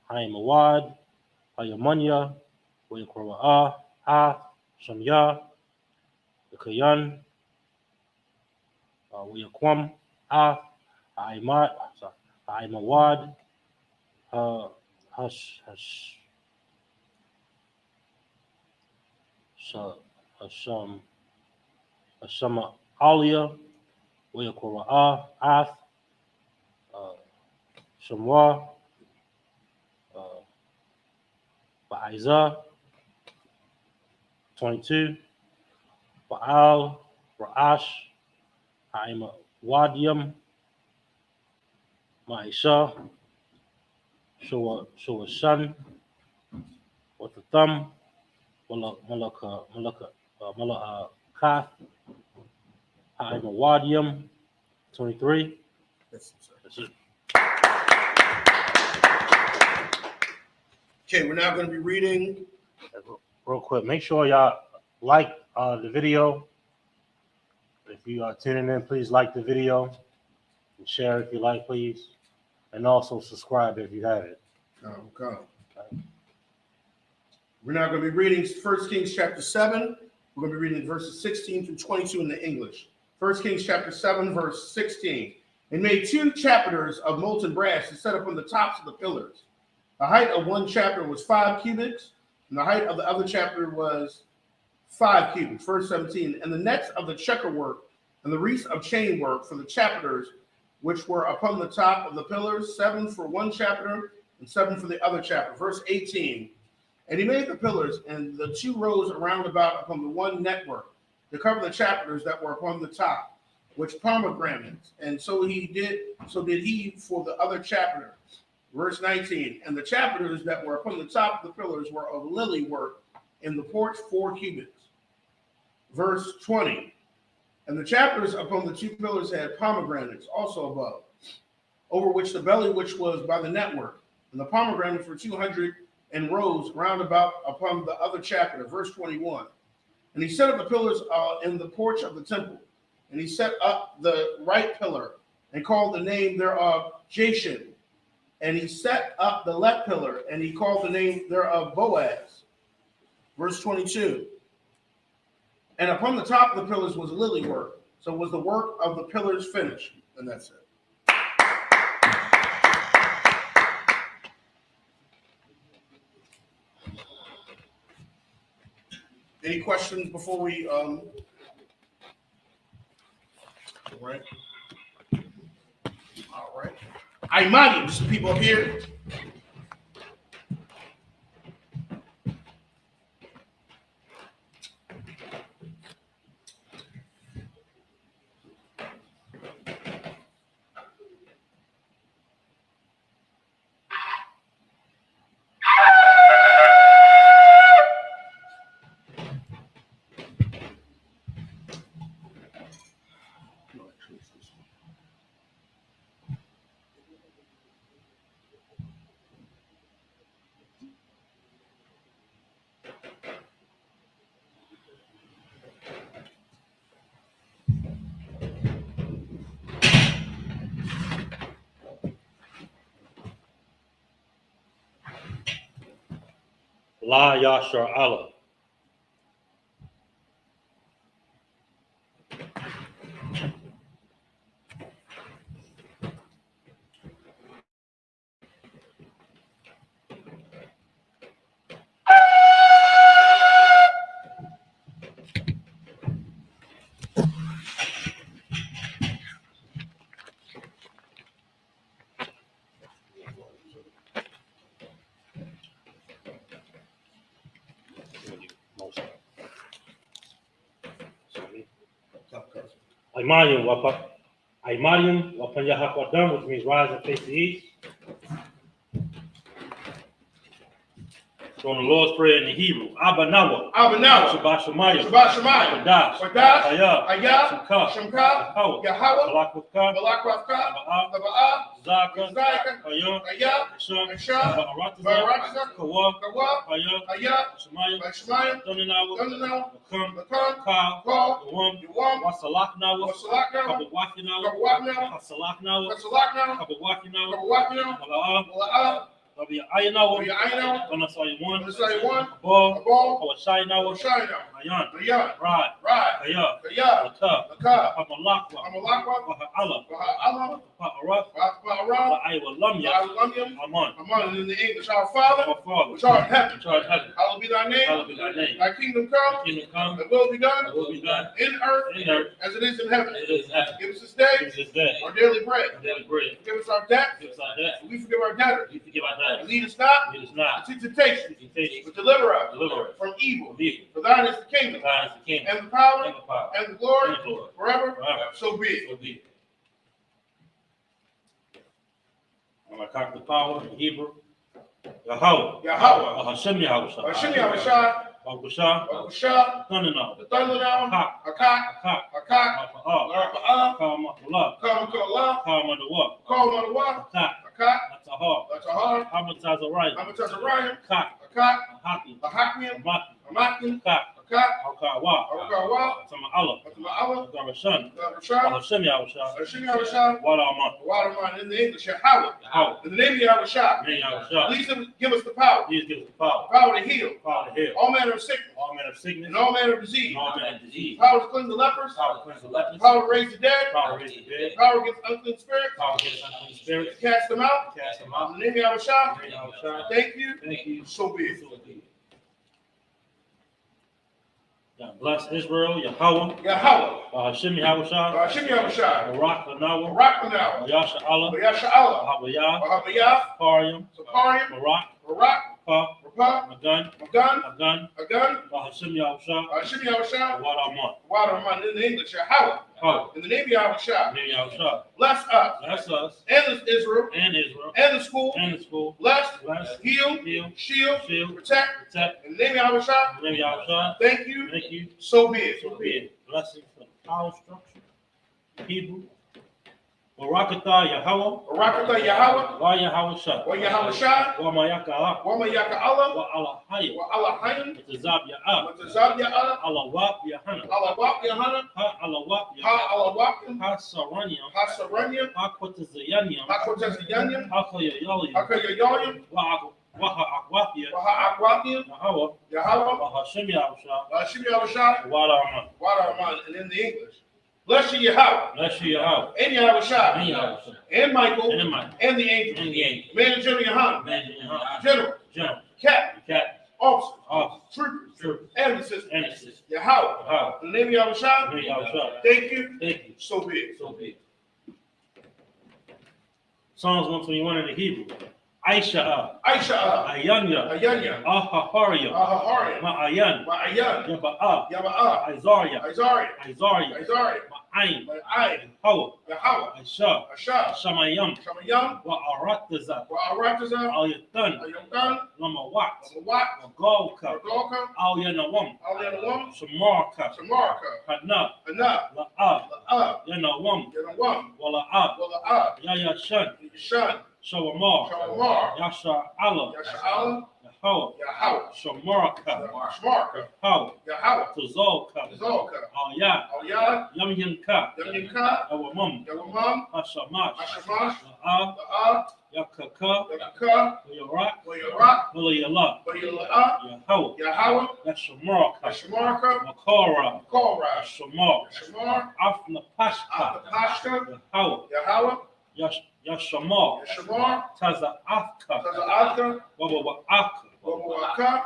Haimawad. Hayamanya. Wayakwara. Shamya. Yakayan. Wayaquam. Haimawad. Hashama Alia, Wayakwara, Shamwa, Ba'izah, 22, Ba'al, Ra'ash, Haima Wadium, Ma'isha, Shawashan, with the thumb, Malaka, Kath, Haima Wadium, 23. That's it. Okay, we're now going to be reading. Real quick, make sure y'all like the video. If you are tuning in, please like the video and share if you like, please. And also subscribe if you haven't. Okay. We're now going to be reading 1 Kings chapter 7. We're going to be reading verses 16 through 22 in the English. 1 Kings chapter 7, verse 16. And made 2 chapters of molten brass to set up on the tops of the pillars. The height of one chapter was 5 cubits, and the height of the other chapter was 5 cubits. Verse 17. And the nets of the checker work and the wreaths of chain work for the chapters which were upon the top of the pillars, 7 for one chapter and 7 for the other chapter. Verse 18. And he made the pillars and the 2 rows around about upon the one network to cover the chapters that were upon the top, which pomegranates. And so did he for the other chapter. Verse 19. And the chapters that were upon the top of the pillars were of lily work in the porch 4 cubits. Verse 20. And the chapters upon the 2 pillars had pomegranates also above, over which the belly which was by the network. and the pomegranate for 200 and rows round about upon the other chapter. Verse 21. And he set up the pillars in the porch of the temple, and he set up the right pillar and called the name thereof Jashin. And he set up the left pillar, and he called the name thereof Boaz. Verse 22. And upon the top of the pillars was lily work. So was the work of the pillars finished? And that's it. Any questions before we all right. All right. Imani, some people up here. La Yashar Allah. Aimarium Wapanyahapadam, which means rise and face the east. So in the Lord's Prayer in the Hebrew, Abba Nawa, Shabbat Shemayim, Wadash, Ayah, Shemka, Yahweh, Balak Taba'ah, Zaka, Ayah, Sham, Baratza, Kawah, Ayah, Shemayim, Dunanawa, Makan, Ka, Yuam, Wasalak Nawa, Kabawaki Nawa, Kasalak Nawa, Kabawaki Nawa, Mala'ah, Ayanawa, Anasai one, Abal, Awashayanawa, Ayan, Rad, Ayah, Laka, Amalakwa, Allah, Pa'arat, Aiwa Lamya, Aman. And in the English, our Father, which art in heaven, hallowed be thy name, thy kingdom come, thy will be done, in earth, as it is in heaven. Give us this day our daily bread. Give us our debt, we forgive our debtors. Lead us not into temptation, but deliver us from evil. For thine is the kingdom, and the power, and the glory, forever. So be it. I'm going to copy the power in Hebrew. Yahweh, Hashem Yahweh, Bagushah, Thundernaw, Akak, Kamadawah, Atahar, Hamatazariah, Hakim, Amakim, Akawa, Tama'ala, Garashan, Hashem Yahweh, Wadaman, in the English, Yahweh, in the name of Yahweh, please give us the power to heal all manner of sickness, and all manner of disease, power to cleanse the lepers, power to raise the dead, power against unclean spirits, cast them out, in the name of Yahweh, thank you, so be it. God bless Israel, Yahweh, Hashem Yahweh, Barak Lanawa, Yasha Allah, Habayah, Parium, Barak, Magan, Hashem Yahweh, Wadaman, in the English, Yahweh, in the name of Yahweh, bless us, and Israel, and the school, bless, heal, shield, protect, in the name of Yahweh, thank you, so be it. Blessing for the power structure, Hebrew, Barakatah Yahweh, Barakatah Yahweh, Wa Yahweh Shah, Wa Yahweh Shah, Wa Mayaka Allah, Wa Mayaka Allah, Wa Allah Hayy, Wa Allah Hayim, Tazab Ya'ab, Matazab Ya'ala, Allah Wab Yahana, Allah Wap Yahana, Ha Allah Wab Ha Yahana, Allah Wapim, Ha Saranyam, Ha Saranyam, Ha Quatazayanyam, Ha Kotazayanyam, Ha Koyayalyam, Ha Kayayoyim, Wa Akwafia, Wa Ha Akwapim, Yahweh, Yahweh, Wa Hashem Yahusha, Wa Shim Yahushai, Wa Rahman. Wa Rahman, and in the English. Bless you, Yahweh, Bless you, Yahweh. and Yahushai, And Yahusha. and Michael, And Mike. and the angel, And the angel. man and general Yahan, Man, Yahweh. general, General. captain, Cat. officer, Officer. troopers, Troop. and assistant. And assist. Yahweh, Yahweh. in the name of Yahushai, And Yahusha. thank you, Thank you. so be it. So be it. Psalms 121 in the Hebrew. Aisha. Aisha, Ayanya. Ayanya, Ahahariya. Ahahariya, Ma'ayan. Ma'ayan, Yaba'a. Yaba'a, Isaiah. Isaiah, Isaiah. Isaiah, Ma'ayin. Ma'ai, Hawa. Yahweh, Aisha. Asha, Shamayam. Shamayam, Wa'arataza. Wa'arataza, Al-Yatan. Ayamdan, Lamawat. Mawat, Wagolka. Magolka, Al-Yanawam. Alianawam, Shamarka. Samarka, Hana. Ana, La'a. La'a, Yanawam. Yanawam, Wala'a. Wala'a, Yayashan. Yashan, Shawamar. Shawamar, Yasha Allah. Yasha'ala, Yahweh. Yahweh, Shamarka. Shmarka, Yahweh. Yahweh, Tazolka. Zolka, Al-Ya. Al-Yad, Yamyanka. Yamyinka, Yawamam. Yawamam, Hashamash. Ashamash, La'a. La'a, Yakaka. Yakaka, Yarak. Wayarak, Wilayala. Wayala'a, Yahweh. Yahweh, Yashamarka. Yashamarka, Makora. Korah, Shamar. Shamar, Afna Pashka. Apapashka, Yahweh. Yahweh, Yashamar. Yashamar, Taza'afka. Taza'aka, Wawa'aka. Wawaka,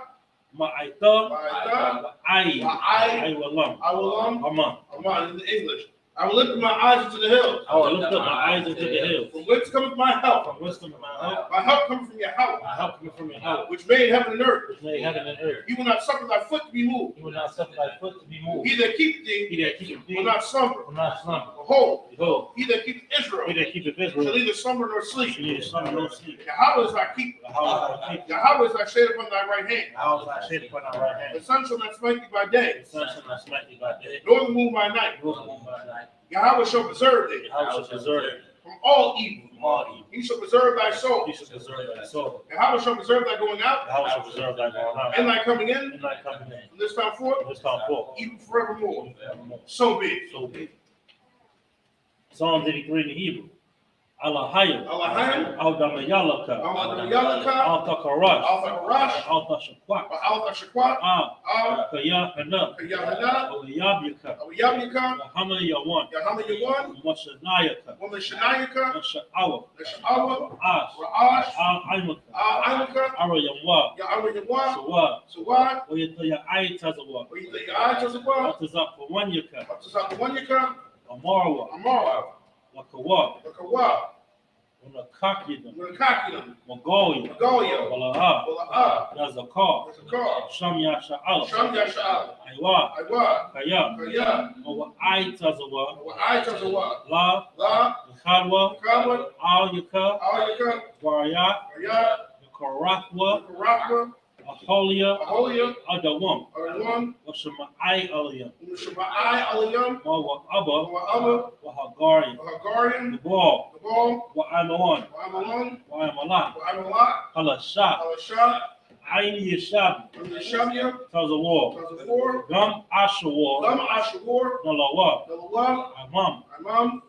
Ma'aita. Ma'aita, Wa'ai. Wa'ai, Aywalam. Awalam, Aman. Aman, in the English. I will lift my eyes into the hills. I will lift up my eyes into the hills. From whence cometh my help? From wisdom of my help. My help cometh from Yahweh, My help coming from your help, which made heaven and earth. which made heaven and earth. He will not suffer thy foot to be moved. He will not suffer thy foot to be moved. He that keepeth thee He that keepeth thee will not slumber. will not slumber. Behold, Behold, he that keepeth Israel he that keepeth shall Israel neither slumber nor shall sleep. neither slumber nor sleep. Yahweh is thy keeper. Yahweh is thy keeper. Yahweh is thy shade upon thy right hand. Yahweh is thy shade upon thy right The hand. sun shall not smite thee by day, The sun shall not smite thee by day, nor the moon by night. nor the moon by night. Yahweh shall preserve thee Yahweh shall preserve thee from all evil. from all evil. He shall preserve thy soul. He shall preserve thy soul. Yahweh shall preserve thy going out Yahweh shall preserve thy going out and thy coming in and thy coming in. from this time forth, This time forth. even forevermore. Forevermore. So be it. So be it. Psalms 83 in the Hebrew. Alahayim. Allahayim, Al-Damayalaka. Al-Yalaka, Al-Takarash. Al-Farash, Al-Tashakwak. Al-Shakwat, Kayahana. Kayahana, Al-Yabyaka. Al-Yabnika, Muhammad Yawan. Yahama Yawan, Washanayaka. Woman Shanayaka, Sha'awa. Nasha'awa, Ash. Ra'ash, Al-Aimaka. Al-Aimaka, Arayamwa. Ya'ama Yawan, Sawad. Sawad, Oyataya Ayatazawa. Ya'ay Tazawa, Atazapawanyaka. Atazapawanyaka, Amarwa. Amara, Lakawa. Lakawa, Unakakida. Munakakina, Mongolia. Goya, Walaha. Wala'a, Nazakar. Zakar, Shamya Sha'ala. Sham Yasha'al, Aywa. Aywa, Kaya. Kaya, Owa Aitazawa. Wa'ay Tazawa, La. La, Khadwa. Kama, Al-Yaka. Ayaka, Warayat. Kaya, Karathwa. Karakwa, Aholia. Aholia, Adawam. Arwan, Washama'ai Aliyah. Shaba'ai Aliyam, Wa Abba. Wa'ama, Wa Hagarian. Hagarian, The ball. the ball, Wa Amawan. Wa'amalan, Wa Amalah. Wa'amalat, Halasha. Alasha, Aini Yashab. Shamya, Tazawar. Tazawar, Gam Ashawar. Lam Ashawar, Nalawa. Nalawa, Amam. Imam,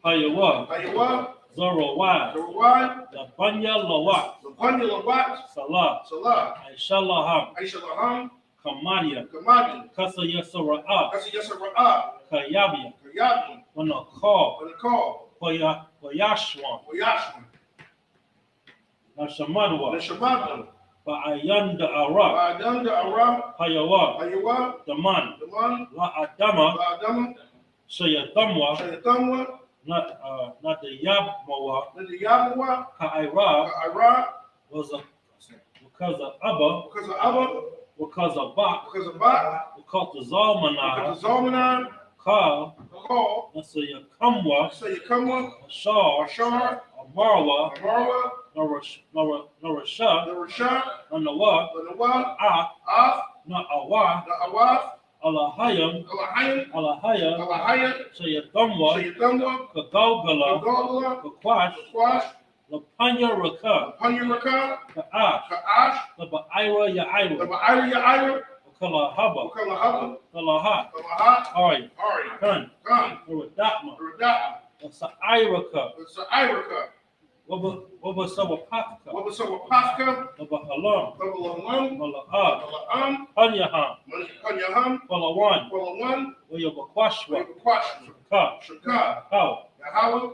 Hayawa. Ayawa, Zarawai. Zawai, Labanya Lawat. Lapanya Lawat, Salah. Salah, Aishalaham. Aisha Laham, Kamadia. Kamadi, Kasa Yasara'ah. Kasi Yasa Ra'ah, Kayabia. Kayabi, Wanakal. Wanakal, Wayashwan. Wayashman, Nashamadwa. Neshamadu, Ba'ayanda Ara. Ba'adanda Ara, Hayawa. Ayawa, Daman. Daman, La Adama. Ba'adama, Sayadamwa. Shayatamwa, Not the Yabmawa. Nidiyamawa, Ka'ira. Ira, Was because of Abba. because of Abba, Because of Bak. because of Ba, Because of because Zalmanah. of Zalmanan, Ka. Call, Nasayakamwa. so you come one, Ashar. Ashar, Amarwa. Amarwa, Narasha. the Rashad, Nanawa. the Nawab, Ah. Af, Na Awa. the Awaf, Alahayam, Alahayim, Alahaya, Alahayim, Shayatamwa, Shayathamwa, Kagogala, Gagala, Kakwash, Quash, Lapanya Raka, Punyaraka, Kaash, Ka'ash, Labaira Yaira, Taba'ira Ya'ira, Kalahaba, Ukalahaba, Kalaha, Kalaha, Ari, Ari, Kun, Khan, Uradatma, Radha, Sa'iraka, Sa'iraka, Wabasawapaka, Wabasawapaka, Labahalam, Babalam, Malahab, Mala'am, Panyaham, Kanyaham, Palawan, Palawan, Wayabakwashwa, Wabakwashma, Ka, Shaka, How, Yahweh,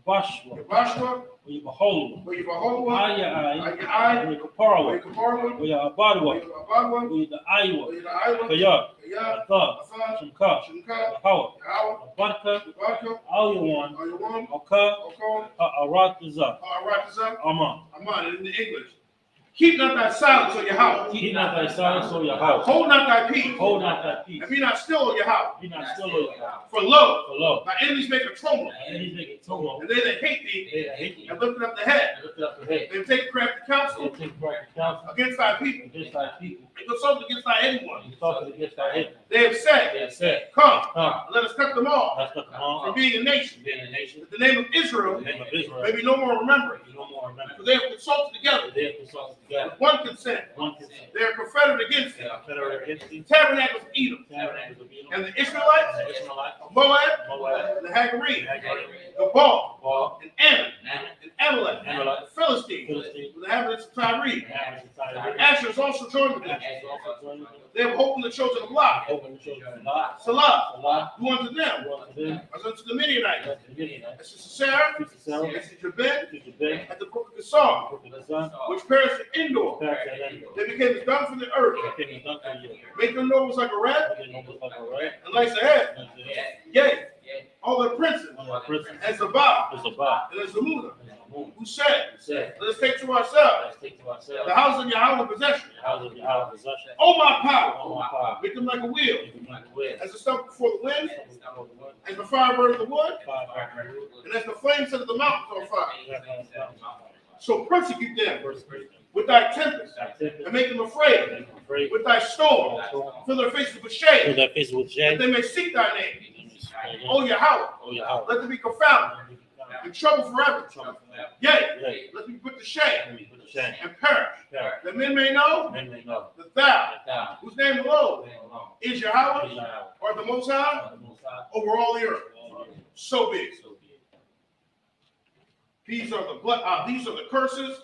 Bashwa, Yabashwa, Wayabaholwa, Wayabaholwa, Ayai, Ayai, Wayapaparwa, Wayapaparwa, Wayabadwa, Wayabadwa, Wayaiwa, Wayaiwa, Kaya, Kaya, Atha, Atha, Shimka, Shimka, Hawa, Yahweh, Abadka, Baraka, Alyawan, Ayawan, Aka, Okon, Aratiza, Aratiza, Ama. Aman, in the English. Keep not thy silence on your house. Keep not thy silence or your house. Hold not thy peace. Hold not thy peace. And be not still on your house. Be not still or your house. For lo, For lo, thy enemies make a tumult, and enemies make a tumult, and they that hate thee they that hate thee, have lifted up the head. and lift up the head. They take crafty They counsel take practice counsel against thy people, against thy people, and consult against thy anyone. and talking against thy head. They have They said, have said, come, come, let us cut them off let's cut them from off being a nation, being a nation. that the name of Israel The name of Israel may be no more remembered. be no more remembered. For they have consulted together, They have consulted together. with one consent. One consent. They are confederate against They thee. are federate against thee. Tabernacles of Edom, Tabernacles of Edom, and the Israelites, and the Ishmaelites, of Moab, Moab, and the Hagarene, Hagar, Gabal, Gaul, and Ammon, Ammon, and Amalek, Amalek, and Philistine, Philistine, the inhabitants of Tyre. and Tyre. Asher is also joined with them. Asher also joined them. They have hope in the children of Lot. Open the children of Lot. Salah, Salah, who unto them, who unto them, as unto the Midianites, as the Midianites, as to Sarah, to Sarah, as to Jabin, to Jabin, at the brook of Gazar, to the son, which perished in Endor. Paris, and Endor. They became as dung from the earth. They came done for you. Make their nose like a rat, They know what's like a rat. and like a head. And the head. Yea, all their princes, One of the princes as the Ba, is a bar. and as the Muna, And the moon. who said, He said, let us take to ourselves let's take to ourselves the house of Yahweh possession. the house of your house possession. Oh my power, Oh my power. make them like a wheel, Make them like a wheel. as the stump before the wind, Stop over the wood. as the fire burns the wood, Fire, fire, fire. and as the flame sets the mountains on fire. That man is down. So persecute them Verse 3. with thy tempest, Thy tempest, and make them afraid make them afraid. with thy storm. Fill their faces with Fill shame, their faces with that shame. they may seek thy name. Oh, O Yahweh, oh, your house. let them be confounded, in trouble forever. Yea, Yea, let them be put to shame let me put to shame. and perish, Perish. that men may know Men may know that thou, that thou, whose name alone name alone, is Yahweh, is Yahweh, art the Most High art the Most High, over all the earth. all the earth. So be it. So be it. These are the curses.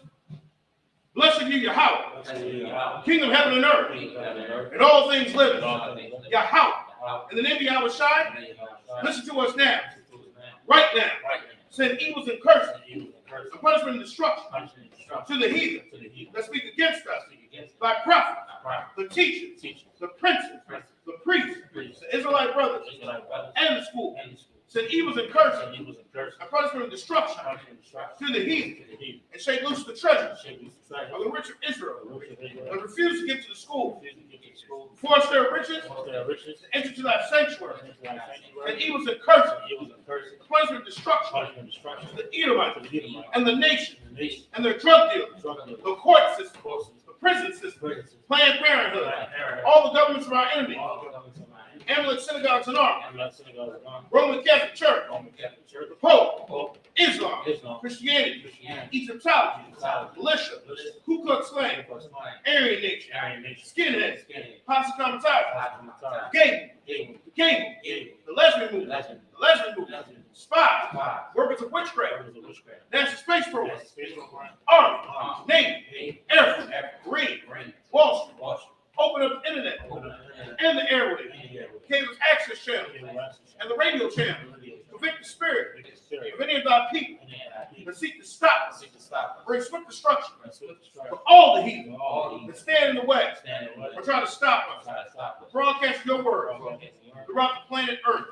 Blessed be Yahweh, Blessed be Yahweh, King of heaven and earth, King of heaven and earth, and all things and living. all things living. Yahweh, Yahweh, in the name of Yahweh Shai, and then Yahweh, listen to us now, listen to his name. right now. Right now. Send evils and curses, And evil and curse, and punishment and destruction punishment and destruction to the heathen to the heathen. that speak against us, Speak against thy prophets, thy prophet, the teachers, teachers, the princes, princes, the priests, priests, the Israelite brothers, Israelite brothers, and the school. and the school. Send evils and curses, And evils and curses, and punishment and destruction punishment and destruction to the heathen, to the heathen. and shake loose the treasures Shake loose the treasure of the rich of Israel, of the rich of and Israel. refuse to give to the school. Refuse to give to the school. Force their riches Most of their riches, to enter to thy sanctuary, into thy and sanctuary. evils and curses, And evils and curses, and punishment and destruction punishment and destruction to the to Edomites, the Edomites, and the nation, and the nation, and their drug dealers, drug dealers, the court system, courses, the prison system, prisons, Planned Parenthood, Planned Parenthood, all the governments of our enemies, all the governments of my enemies, Amalek synagogues and armies, Amalek synagogues, Roman Catholic Church, Roman Catholic Church, the Pope, Pope, Islam, Islam, Christianity, Christianity, Egyptology, Egyptology, militia, militia, Ku Klux Klan, Ku Klux Klan, Aryan Nation, Aryan Nation, Skinheads, Skinhead, Posse Comitatus, Comitatus, Gay, Gable, the Gable, Gable, the Lesbian Movement, Lesbian, the Lesbian Movement, Lesbian, Spies, Spies, Workers of Witchcraft, Workers of Witchcraft, National Space Program, National Space Program, Army, Army, Navy, Navy, Air Force, Air Marine, Marine, Wall Street, Wall Street, open up the internet, Open up the internet, and the airwaves, and the airways, Cable's access channel, Cable access, and the radio channel, and the radio convict the spirit channel, the spirit, of any of thy people and the people that seek to stop us, seek to stop us, bring swift destruction and swift for destruction, all the heathen all that evil, stand in the way stand in the way, or try to stop us, try to stop us, broadcast your word broadcasting your word, throughout the planet Earth.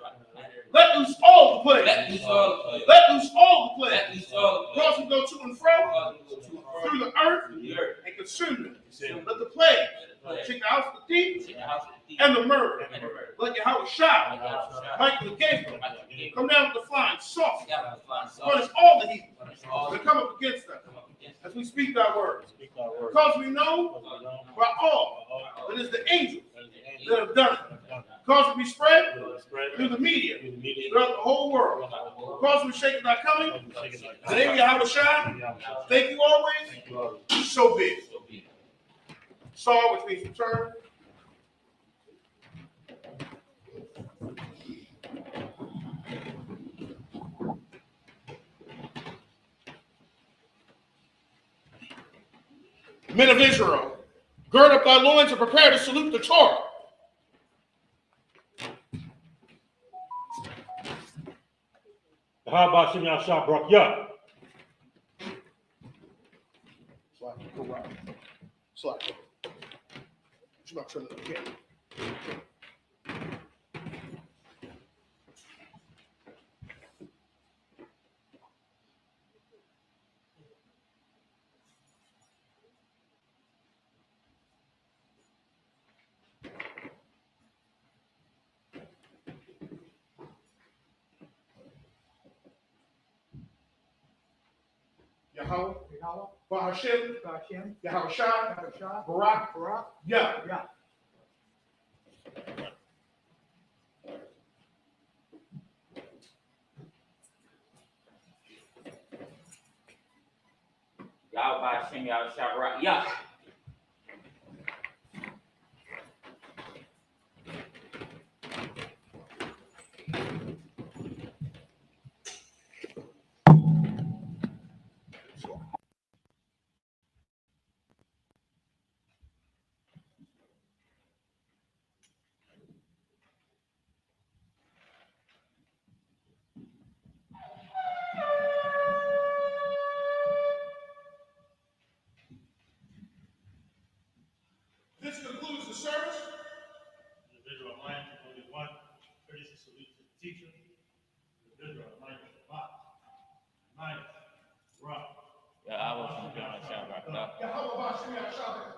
let Let loose all the plagues. Let loose all the plagues. Let loose all the Let plagues. loose all the Cause them to go to and fro Cause them to go to and fro through the earth through the earth. and consume them. Consume. Let the plague Plague. shake the house of the thief Take the house of the thief and the murder. and the murder. Let Yahweh shine. Let Michael the Gabriel come down with the flying saucer. Got the flying Punish saucer. all the heathen Punish all that the come up against us come up against us. as we speak thy word. Speak thy word. Because we know by all that it's the angels that have done it. Cause to be spread Spread through the media through the media. throughout the whole world. Cause we shake it not coming. In the name of Yahweh Shai, thank you always. So be it. Saw, which means return. Men of Israel, gird up thy loins and prepare to salute the Torah. How about Shem Yahshua Barak Yah? Slack. She's not turning it again. Yahweh, Bahashem, Yahweh Shai, Barak, Yah. Y'all by Shem y'all shout right. Yeah. This concludes the service. Individual line, only one. 36 salute to the teacher. Individual line, Shabbat. Barak. Yeah, I was Shem y'all shout right. Yahweh Bahashem Yahshua